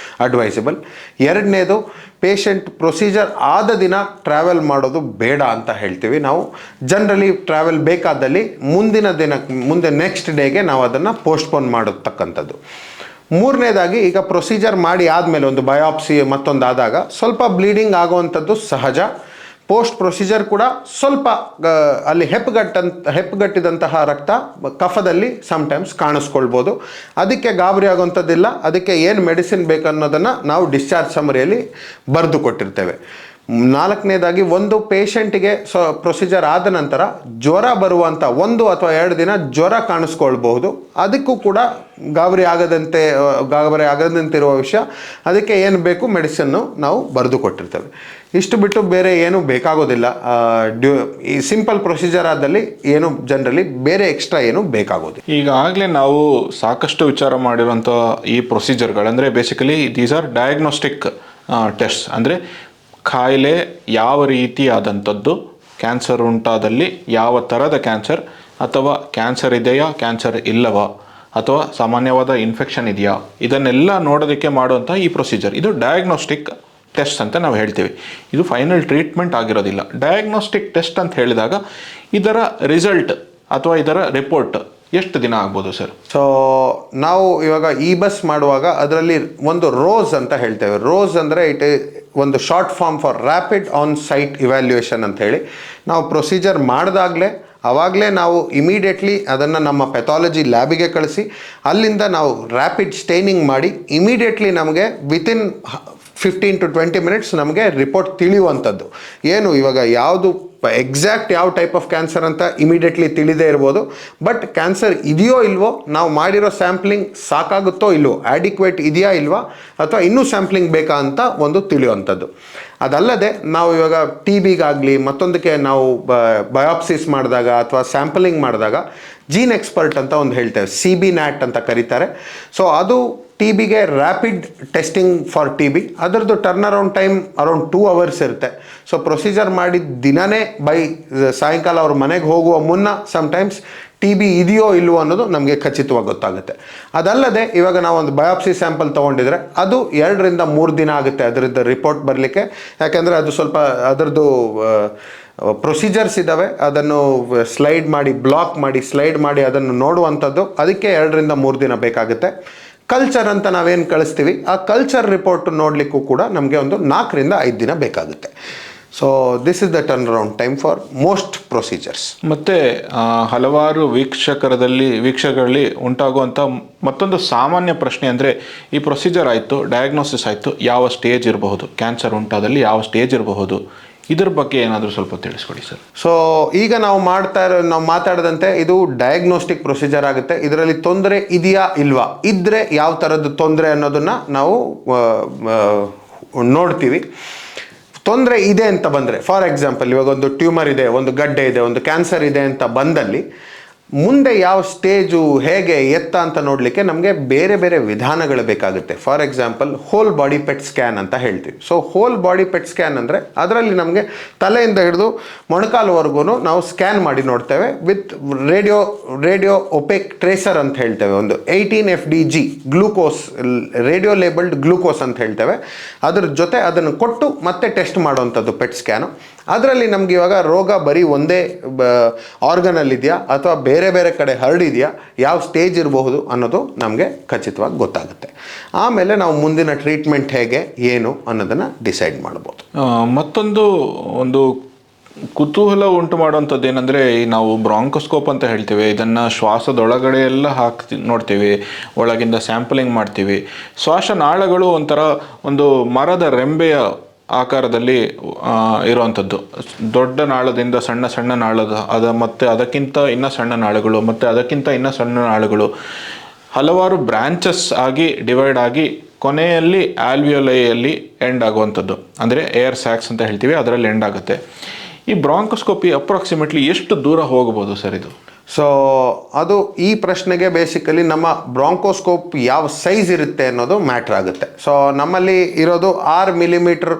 ಅಡ್ವೈಸಬಲ್. ಎರಡನೇದು, ಪೇಷಂಟ್ ಪ್ರೊಸೀಜರ್ ಆದ ದಿನ ಟ್ರಾವೆಲ್ ಮಾಡೋದು ಬೇಡ ಅಂತ ಹೇಳ್ತೀವಿ ನಾವು. ಜನರಲಿ ಟ್ರಾವೆಲ್ ಬೇಕಾದಲ್ಲಿ ಮುಂದೆ ನೆಕ್ಸ್ಟ್ ಡೇಗೆ ನಾವು ಅದನ್ನು ಪೋಸ್ಟ್ಪೋನ್ ಮಾಡತಕ್ಕಂಥದ್ದು. ಮೂರನೇದಾಗಿ, ಈಗ ಪ್ರೊಸೀಜರ್ ಮಾಡಿ ಆದಮೇಲೆ ಒಂದು ಬಯೋಪ್ಸಿ ಮತ್ತೊಂದು ಆದಾಗ ಸ್ವಲ್ಪ ಬ್ಲೀಡಿಂಗ್ ಆಗುವಂಥದ್ದು ಸಹಜ. ಪೋಸ್ಟ್ ಪ್ರೊಸೀಜರ್ ಕೂಡ ಸ್ವಲ್ಪ ಅಲ್ಲಿ ಹೆಪ್ಪುಗಟ್ಟಿದಂತಹ ರಕ್ತ ಕಫದಲ್ಲಿ ಸಮ್ಟೈಮ್ಸ್ ಕಾಣಿಸ್ಕೊಳ್ಬೋದು. ಅದಕ್ಕೆ ಗಾಬರಿ ಆಗುವಂಥದ್ದಿಲ್ಲ. ಅದಕ್ಕೆ ಏನು ಮೆಡಿಸಿನ್ ಬೇಕನ್ನೋದನ್ನು ನಾವು ಡಿಸ್ಚಾರ್ಜ್ ಸಮರಿಯಲ್ಲಿ ಬರೆದು ಕೊಟ್ಟಿರ್ತೇವೆ. ನಾಲ್ಕನೇದಾಗಿ ಒಂದು ಪೇಷಂಟಿಗೆ ಪ್ರೊಸೀಜರ್ ಆದ ನಂತರ ಜ್ವರ ಬರುವಂಥ 1 ಅಥವಾ 2 ದಿನ ಜ್ವರ ಕಾಣಿಸ್ಕೊಳ್ಬಹುದು. ಅದಕ್ಕೂ ಕೂಡ ಗಾಬರಿ ಆಗದಂತಿರುವ ವಿಷಯ. ಅದಕ್ಕೆ ಏನು ಬೇಕು ಮೆಡಿಸಿನ್ನು ನಾವು ಬರೆದು ಕೊಟ್ಟಿರ್ತೇವೆ. ಇಷ್ಟು ಬಿಟ್ಟು ಬೇರೆ ಏನು ಬೇಕಾಗೋದಿಲ್ಲ. ಈ ಸಿಂಪಲ್ ಪ್ರೊಸೀಜರ್ ಆದಲ್ಲಿ ಏನು ಜನರಲಿ ಬೇರೆ ಎಕ್ಸ್ಟ್ರಾ ಏನು ಬೇಕಾಗೋದಿಲ್ಲ. ಈಗಾಗಲೇ ನಾವು ಸಾಕಷ್ಟು ವಿಚಾರ ಮಾಡಿರುವಂಥ ಈ ಪ್ರೊಸೀಜರ್ಗಳಂದರೆ basically these are diagnostic test. ಅಂದರೆ ಕಾಯಿಲೆ ಯಾವ ರೀತಿಯಾದಂಥದ್ದು, ಕ್ಯಾನ್ಸರ್ ಉಂಟಾದಲ್ಲಿ ಯಾವ ಥರದ ಕ್ಯಾನ್ಸರ್, ಅಥವಾ ಕ್ಯಾನ್ಸರ್ ಇದೆಯಾ, ಕ್ಯಾನ್ಸರ್ ಇಲ್ಲವಾ, ಅಥವಾ ಸಾಮಾನ್ಯವಾದ ಇನ್ಫೆಕ್ಷನ್ ಇದೆಯಾ, ಇದನ್ನೆಲ್ಲ ನೋಡೋದಕ್ಕೆ ಮಾಡುವಂಥ ಈ ಪ್ರೊಸೀಜರ್ ಇದು ಡಯಾಗ್ನೋಸ್ಟಿಕ್ ಟೆಸ್ಟ್ ಅಂತ ನಾವು ಹೇಳ್ತೀವಿ. ಇದು ಫೈನಲ್ ಟ್ರೀಟ್ಮೆಂಟ್ ಆಗಿರೋದಿಲ್ಲ. ಡಯಾಗ್ನೋಸ್ಟಿಕ್ ಟೆಸ್ಟ್ ಅಂತ ಹೇಳಿದಾಗ ಇದರ ರಿಸಲ್ಟ್ ಅಥವಾ ಇದರ ರಿಪೋರ್ಟ್ ಎಷ್ಟು ದಿನ ಆಗ್ಬೋದು ಸರ್? ಸೊ ನಾವು ಇವಾಗ ಈ ಬಸ್ ಮಾಡುವಾಗ ಅದರಲ್ಲಿ ಒಂದು ರೋಸ್ ಅಂತ ಹೇಳ್ತೇವೆ. ರೋಸ್ ಅಂದರೆ ಒಂದು short form for rapid on site evaluation ಅಂತ ಹೇಳಿ. ನಾವು ಪ್ರೊಸೀಜರ್ ಆವಾಗಲೇ ನಾವು ಇಮಿಡಿಯೇಟ್ಲಿ ಅದನ್ನು ನಮ್ಮ ಪೆಥಾಲಜಿ ಲ್ಯಾಬಿಗೆ ಕಳಿಸಿ ಅಲ್ಲಿಂದ ನಾವು ರ್ಯಾಪಿಡ್ ಸ್ಟೈನಿಂಗ್ ಮಾಡಿ ಇಮಿಡಿಯೇಟ್ಲಿ ನಮಗೆ ವಿತಿನ್ 15 to 20 ಮಿನಿಟ್ಸ್ ನಮಗೆ ರಿಪೋರ್ಟ್ ತಿಳಿಯುವಂಥದ್ದು. ಏನು ಇವಾಗ ಯಾವುದು ಎಕ್ಸಾಕ್ಟ್ ಯಾವ ಟೈಪ್ ಆಫ್ ಕ್ಯಾನ್ಸರ್ ಅಂತ ಇಮಿಡಿಯೇಟ್ಲಿ ತಿಳಿದೇ ಇರ್ಬೋದು, ಬಟ್ ಕ್ಯಾನ್ಸರ್ ಇದೆಯೋ ಇಲ್ವೋ, ನಾವು ಮಾಡಿರೋ ಸ್ಯಾಂಪ್ಲಿಂಗ್ ಸಾಕಾಗುತ್ತೋ ಇಲ್ವೋ, ಆ್ಯಡಿಕ್ವೇಟ್ ಇದೆಯಾ ಇಲ್ವಾ, ಅಥವಾ ಇನ್ನೂ ಸ್ಯಾಂಪ್ಲಿಂಗ್ ಬೇಕಾ ಅಂತ ಒಂದು ತಿಳಿಯುವಂಥದ್ದು. ಅದಲ್ಲದೆ ನಾವು ಇವಾಗ TBಗಾಗಲಿ ಮತ್ತೊಂದಕ್ಕೆ ನಾವು ಬಯಾಪ್ಸಿಸ್ ಮಾಡಿದಾಗ ಅಥವಾ ಸ್ಯಾಂಪಲಿಂಗ್ ಮಾಡಿದಾಗ ಜೀನ್ ಎಕ್ಸ್ಪರ್ಟ್ ಅಂತ ಒಂದು ಹೇಳ್ತೇವೆ, CB-NAT ಅಂತ ಕರೀತಾರೆ. ಸೊ ಅದು TBಗೆ ರ್ಯಾಪಿಡ್ ಟೆಸ್ಟಿಂಗ್ ಫಾರ್ TB. ಅದರದ್ದು turn around time around 2 hours ಇರುತ್ತೆ. ಸೊ ಪ್ರೊಸೀಜರ್ ಮಾಡಿದ ದಿನವೇ ಸಾಯಂಕಾಲ ಅವ್ರ ಮನೆಗೆ ಹೋಗುವ ಮುನ್ನ ಸಮ್ಟೈಮ್ಸ್ TB ಇದೆಯೋ ಇಲ್ವೋ ಅನ್ನೋದು ನಮಗೆ ಖಚಿತವಾಗಿ ಗೊತ್ತಾಗುತ್ತೆ. ಅದಲ್ಲದೆ ಇವಾಗ ನಾವು ಒಂದು ಬಯಾಪ್ಸಿ ಸ್ಯಾಂಪಲ್ ತೊಗೊಂಡಿದ್ರೆ ಅದು 2 ರಿಂದ 3 ದಿನ ಆಗುತ್ತೆ ಅದರದ್ದು ರಿಪೋರ್ಟ್ ಬರಲಿಕ್ಕೆ. ಯಾಕೆಂದರೆ ಅದು ಸ್ವಲ್ಪ ಅದರದ್ದು ಪ್ರೊಸೀಜರ್ಸ್ ಇದ್ದಾವೆ, ಅದನ್ನು ಬ್ಲಾಕ್ ಮಾಡಿ ಅದನ್ನು ನೋಡುವಂಥದ್ದು. ಅದಕ್ಕೆ 2 ರಿಂದ 3 ದಿನ ಬೇಕಾಗುತ್ತೆ. ಕಲ್ಚರ್ ಅಂತ ನಾವೇನು ಕಳಿಸ್ತೀವಿ, ಆ ಕಲ್ಚರ್ ರಿಪೋರ್ಟ್ ನೋಡಲಿಕ್ಕೂ ಕೂಡ ನಮಗೆ ಒಂದು 4 ರಿಂದ 5 ದಿನ ಬೇಕಾಗುತ್ತೆ. So this is the turn around time for most procedures. ಮತ್ತು ಹಲವಾರು ವೀಕ್ಷಕರಲ್ಲಿ ಉಂಟಾಗುವಂಥ ಮತ್ತೊಂದು ಸಾಮಾನ್ಯ ಪ್ರಶ್ನೆ ಅಂದರೆ, ಈ ಪ್ರೊಸೀಜರ್ ಆಯಿತು, ಡಯಾಗ್ನೋಸಿಸ್ ಆಯಿತು, ಯಾವ ಸ್ಟೇಜ್ ಇರಬಹುದು, ಕ್ಯಾನ್ಸರ್ ಉಂಟಾದಲ್ಲಿ ಯಾವ ಸ್ಟೇಜ್ ಇರಬಹುದು, ಇದ್ರ ಬಗ್ಗೆ ಏನಾದರೂ ಸ್ವಲ್ಪ ತಿಳಿಸ್ಕೊಡಿ ಸರ್. ಸೊ ಈಗ ನಾವು ಮಾತಾಡದಂತೆ ಇದು ಡಯಾಗ್ನೋಸ್ಟಿಕ್ ಪ್ರೊಸೀಜರ್ ಆಗುತ್ತೆ. ಇದರಲ್ಲಿ ತೊಂದರೆ ಇದೆಯಾ ಇಲ್ವಾ, ಇದ್ದರೆ ಯಾವ ಥರದ್ದು ತೊಂದರೆ ಅನ್ನೋದನ್ನು ನಾವು ನೋಡ್ತೀವಿ. ತೊಂದರೆ ಇದೆ ಅಂತ ಬಂದರೆ, ಫಾರ್ ಎಕ್ಸಾಂಪಲ್ ಇವಾಗ ಒಂದು ಟ್ಯೂಮರ್ ಇದೆ, ಒಂದು ಗಡ್ಡೆ ಇದೆ, ಒಂದು ಕ್ಯಾನ್ಸರ್ ಇದೆ ಅಂತ ಬಂದಲ್ಲಿ ಮುಂದೆ ಯಾವ ಸ್ಟೇಜು ಹೇಗೆ ಎತ್ತ ಅಂತ ನೋಡಲಿಕ್ಕೆ ನಮಗೆ ಬೇರೆ ಬೇರೆ ವಿಧಾನಗಳು ಬೇಕಾಗುತ್ತೆ. For example whole body pet scan ಅಂತ ಹೇಳ್ತೀವಿ. So whole body pet scan ಅಂದರೆ ಅದರಲ್ಲಿ ನಮಗೆ ತಲೆಯಿಂದ ಹಿಡಿದು ಮೊಣಕಾಲುವರೆಗೂ ನಾವು ಸ್ಕ್ಯಾನ್ ಮಾಡಿ ನೋಡ್ತೇವೆ ವಿತ್ ರೇಡಿಯೋ ಒಪೆಕ್ ಟ್ರೇಸರ್ ಅಂತ ಹೇಳ್ತೇವೆ. ಒಂದು 18 FDG glucose, radio labelled glucose ಅಂತ ಹೇಳ್ತೇವೆ. ಅದ್ರ ಜೊತೆ ಅದನ್ನು ಕೊಟ್ಟು ಮತ್ತೆ ಟೆಸ್ಟ್ ಮಾಡುವಂಥದ್ದು ಪೆಟ್ ಸ್ಕ್ಯಾನು. ಅದರಲ್ಲಿ ನಮ್ಗೆ ಇವಾಗ ರೋಗ ಬರೀ ಒಂದೇ ಆರ್ಗನಲ್ಲಿದೆಯಾ ಅಥವಾ ಬೇರೆ ಬೇರೆ ಕಡೆ ಹರಡಿದೆಯಾ, ಯಾವ ಸ್ಟೇಜ್ ಇರಬಹುದು ಅನ್ನೋದು ನಮಗೆ ಖಚಿತವಾಗಿ ಗೊತ್ತಾಗುತ್ತೆ. ಆಮೇಲೆ ನಾವು ಮುಂದಿನ ಟ್ರೀಟ್ಮೆಂಟ್ ಹೇಗೆ ಏನು ಅನ್ನೋದನ್ನು ಡಿಸೈಡ್ ಮಾಡ್ಬೋದು. ಒಂದು ಕುತೂಹಲ ಉಂಟು ಮಾಡುವಂಥದ್ದು ಏನಂದರೆ, ನಾವು ಬ್ರಾಂಕೋಸ್ಕೋಪ್ ಅಂತ ಹೇಳ್ತೀವಿ. ಇದನ್ನು ಶ್ವಾಸದೊಳಗಡೆ ಎಲ್ಲ ನೋಡ್ತೀವಿ, ಒಳಗಿಂದ ಸ್ಯಾಂಪಲಿಂಗ್ ಮಾಡ್ತೀವಿ. ಶ್ವಾಸನಾಳಗಳು ಒಂಥರ ಒಂದು ಮರದ ರೆಂಬೆಯ ಆಕಾರದಲ್ಲಿ ಇರುವಂಥದ್ದು. ದೊಡ್ಡ ನಾಳದಿಂದ ಸಣ್ಣ ನಾಳದ ಮತ್ತು ಅದಕ್ಕಿಂತ ಇನ್ನೂ ಸಣ್ಣ ನಾಳುಗಳು ಮತ್ತು ಅದಕ್ಕಿಂತ ಇನ್ನೂ ಸಣ್ಣ ನಾಳುಗಳು ಹಲವಾರು ಬ್ರಾಂಚಸ್ ಆಗಿ ಡಿವೈಡ್ ಆಗಿ ಕೊನೆಯಲ್ಲಿ ಆಲ್ವಿಯೋಲೈಯಲ್ಲಿ ಎಂಡ್ ಆಗುವಂಥದ್ದು, ಅಂದರೆ ಏರ್ ಸ್ಯಾಕ್ಸ್ ಅಂತ ಹೇಳ್ತೀವಿ, ಅದರಲ್ಲಿ ಎಂಡ್ ಆಗುತ್ತೆ. ಈ ಬ್ರಾಂಕೋಸ್ಕೋಪಿ ಅಪ್ರಾಕ್ಸಿಮೇಟ್ಲಿ ಎಷ್ಟು ದೂರ ಹೋಗ್ಬೋದು ಸರ್ ಇದು? ಸೊ ಅದು ಈ ಪ್ರಶ್ನೆಗೆ ಬೇಸಿಕಲಿ ನಮ್ಮ ಬ್ರಾಂಕೋಸ್ಕೋಪ್ ಯಾವ ಸೈಜ್ ಇರುತ್ತೆ ಅನ್ನೋದು ಮ್ಯಾಟ್ರ್ ಆಗುತ್ತೆ. ಸೊ ನಮ್ಮಲ್ಲಿ ಇರೋದು 6 ಮಿಲಿಮೀಟರ್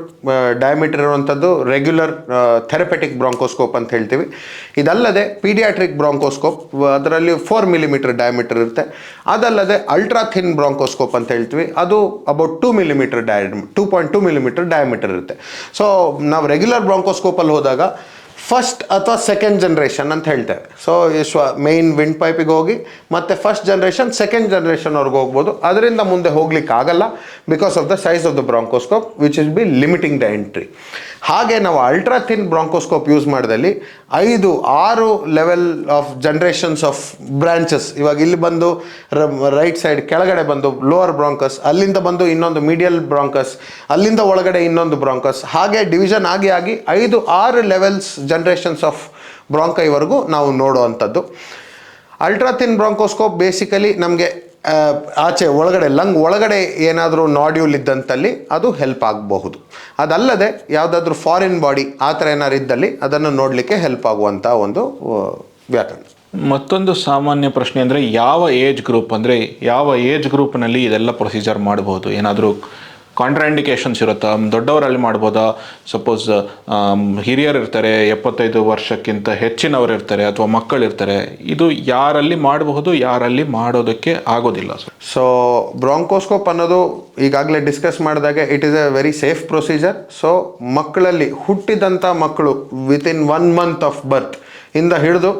ಡಯಾಮೀಟರ್ ಇರುವಂಥದ್ದು ರೆಗ್ಯುಲರ್ ಥೆರಪೆಟಿಕ್ ಬ್ರಾಂಕೋಸ್ಕೋಪ್ ಅಂತ ಹೇಳ್ತೀವಿ. ಇದಲ್ಲದೆ ಪೀಡಿಯಾಟ್ರಿಕ್ ಬ್ರಾಂಕೋಸ್ಕೋಪ್, ಅದರಲ್ಲಿ 4 ಮಿಲಿಮೀಟರ್ ಡಯಾಮೀಟರ್ ಇರುತ್ತೆ. ಅದಲ್ಲದೆ ಅಲ್ಟ್ರಾ ಥಿನ್ ಬ್ರಾಂಕೋಸ್ಕೋಪ್ ಅಂತ ಹೇಳ್ತೀವಿ, ಅದು ಅಬೌಟ್ 2.2 ಮಿಲಿಮೀಟರ್ ಡಯಾಮೀಟರ್ ಇರುತ್ತೆ. ಸೊ ನಾವು ರೆಗ್ಯುಲರ್ ಬ್ರಾಂಕೋಸ್ಕೋಪಲ್ಲಿ ಹೋದಾಗ ಫಸ್ಟ್ ಅಥವಾ ಸೆಕೆಂಡ್ ಜನ್ರೇಷನ್ ಅಂತ ಹೇಳ್ತೇವೆ. ಸೊ ಮೇಯ್ನ್ ವಿಂಡ್ ಪೈಪಿಗೆ ಹೋಗಿ ಮತ್ತೆ ಫಸ್ಟ್ ಜನ್ರೇಷನ್ ಸೆಕೆಂಡ್ ಜನ್ರೇಷನ್ವರೆಗೆ ಹೋಗ್ಬೋದು. ಅದರಿಂದ ಮುಂದೆ ಹೋಗ್ಲಿಕ್ಕೆ ಆಗಲ್ಲ because of the size of the bronchoscope which is be limiting the entry. ಹಾಗೆ ನಾವು ಅಲ್ಟ್ರಾ ಥಿನ್ ಬ್ರಾಂಕೋಸ್ಕೋಪ್ ಯೂಸ್ ಮಾಡಿದಲ್ಲಿ 5-6 level of generations of branches, ಇವಾಗ ಇಲ್ಲಿ ಬಂದು ರೈಟ್ ಸೈಡ್ ಕೆಳಗಡೆ ಬಂದು ಲೋವರ್ ಬ್ರಾಂಕಸ್, ಅಲ್ಲಿಂದ ಬಂದು ಇನ್ನೊಂದು ಮೀಡಿಯಲ್ ಬ್ರಾಂಕಸ್, ಅಲ್ಲಿಂದ ಒಳಗಡೆ ಇನ್ನೊಂದು ಬ್ರಾಂಕಸ್, ಹಾಗೆ ಡಿವಿಷನ್ ಆಗಿ 5-6 ಲೆವೆಲ್ಸ್ ಜನ್ರೇಷನ್ಸ್ ಆಫ್ ಬ್ರಾಂಕೈವರೆಗೂ ನಾವು ನೋಡುವಂಥದ್ದು. ಅಲ್ಟ್ರಾ ಥಿನ್ ಬ್ರಾಂಕೋಸ್ಕೋಪ್ ಬೇಸಿಕಲಿ ನಮಗೆ ಆಚೆ ಒಳಗಡೆ ಲಂಗ್ ಒಳಗಡೆ ಏನಾದರೂ ನಾಡ್ಯೂಲ್ ಇದ್ದಂತಲ್ಲಿ ಅದು ಹೆಲ್ಪ್ ಆಗಬಹುದು. ಅದಲ್ಲದೆ ಯಾವುದಾದ್ರೂ ಫಾರಿನ್ ಬಾಡಿ ಆ ಥರ ಏನಾದ್ರು ಇದ್ದಲ್ಲಿ ಅದನ್ನು ನೋಡಲಿಕ್ಕೆ ಹೆಲ್ಪ್ ಆಗುವಂಥ ಒಂದು ವ್ಯಾಕರಣ. ಮತ್ತೊಂದು ಸಾಮಾನ್ಯ ಪ್ರಶ್ನೆ ಅಂದರೆ ಯಾವ ಏಜ್ ಗ್ರೂಪ್, ಅಂದರೆ ಯಾವ ಏಜ್ ಗ್ರೂಪ್ನಲ್ಲಿ ಇದೆಲ್ಲ ಪ್ರೊಸೀಜರ್ ಮಾಡಬಹುದು? ಏನಾದರೂ ಕಾಂಟ್ರಾಂಡಿಕೇಶನ್ಸ್ ಇರುತ್ತಾ? ದೊಡ್ಡವರಲ್ಲಿ ಮಾಡ್ಬೋದಾ? ಸಪೋಸ್ ಹಿರಿಯರು ಇರ್ತಾರೆ, 75 ವರ್ಷಕ್ಕಿಂತ ಹೆಚ್ಚಿನವರು ಇರ್ತಾರೆ, ಅಥವಾ ಮಕ್ಕಳಿರ್ತಾರೆ, ಇದು ಯಾರಲ್ಲಿ ಮಾಡಬಹುದು, ಯಾರಲ್ಲಿ ಮಾಡೋದಕ್ಕೆ ಆಗೋದಿಲ್ಲ? ಸೊ ಬ್ರಾಂಕೋಸ್ಕೋಪ್ ಅನ್ನೋದು ಈಗಾಗಲೇ ಡಿಸ್ಕಸ್ ಮಾಡಿದಾಗೆ it is a very safe procedure. So ಮಕ್ಕಳಲ್ಲಿ ಹುಟ್ಟಿದಂಥ ಮಕ್ಕಳು ವಿತಿನ್ 1 ಮಂತ್ ಆಫ್ ಬರ್ತ್ ಇಂದ ಹಿಡಿದು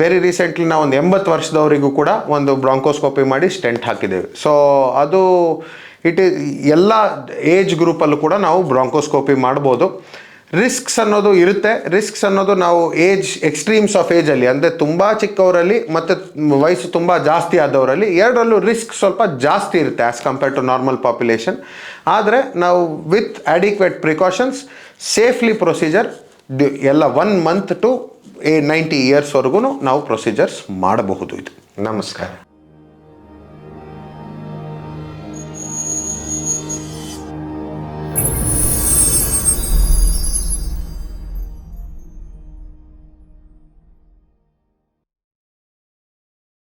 ವೆರಿ ರೀಸೆಂಟ್ಲಿ ನಾವು ಒಂದು 80 ವರ್ಷದವರಿಗೂ ಕೂಡ ಒಂದು ಬ್ರಾಂಕೋಸ್ಕೋಪಿ ಮಾಡಿ ಸ್ಟೆಂಟ್ ಹಾಕಿದ್ದೇವೆ. ಸೊ ಅದು ಇಟ್ ಈಸ್ ಎಲ್ಲ ಏಜ್ ಗ್ರೂಪಲ್ಲೂ ಕೂಡ ನಾವು ಬ್ರಾಂಕೋಸ್ಕೋಪಿ ಮಾಡ್ಬೋದು. ರಿಸ್ಕ್ಸ್ ಅನ್ನೋದು ಇರುತ್ತೆ. ರಿಸ್ಕ್ಸ್ ಅನ್ನೋದು ನಾವು ಏಜ್ ಎಕ್ಸ್ಟ್ರೀಮ್ಸ್ ಆಫ್ ಏಜಲ್ಲಿ ಅಂದರೆ ತುಂಬ ಚಿಕ್ಕವರಲ್ಲಿ ಮತ್ತು ವಯಸ್ಸು ತುಂಬ ಜಾಸ್ತಿ ಆದವರಲ್ಲಿ ಎರಡರಲ್ಲೂ ರಿಸ್ಕ್ ಸ್ವಲ್ಪ ಜಾಸ್ತಿ ಇರುತ್ತೆ as compared to normal population. ಆದರೆ ನಾವು with adequate precautions safely procedure ಎಲ್ಲ 1 ಮಂತ್ ಟು 90 ಇಯರ್ಸ್ವರೆಗೂ ನಾವು ಪ್ರೊಸೀಜರ್ಸ್ ಮಾಡಬಹುದು. ಇದು ನಮಸ್ಕಾರ.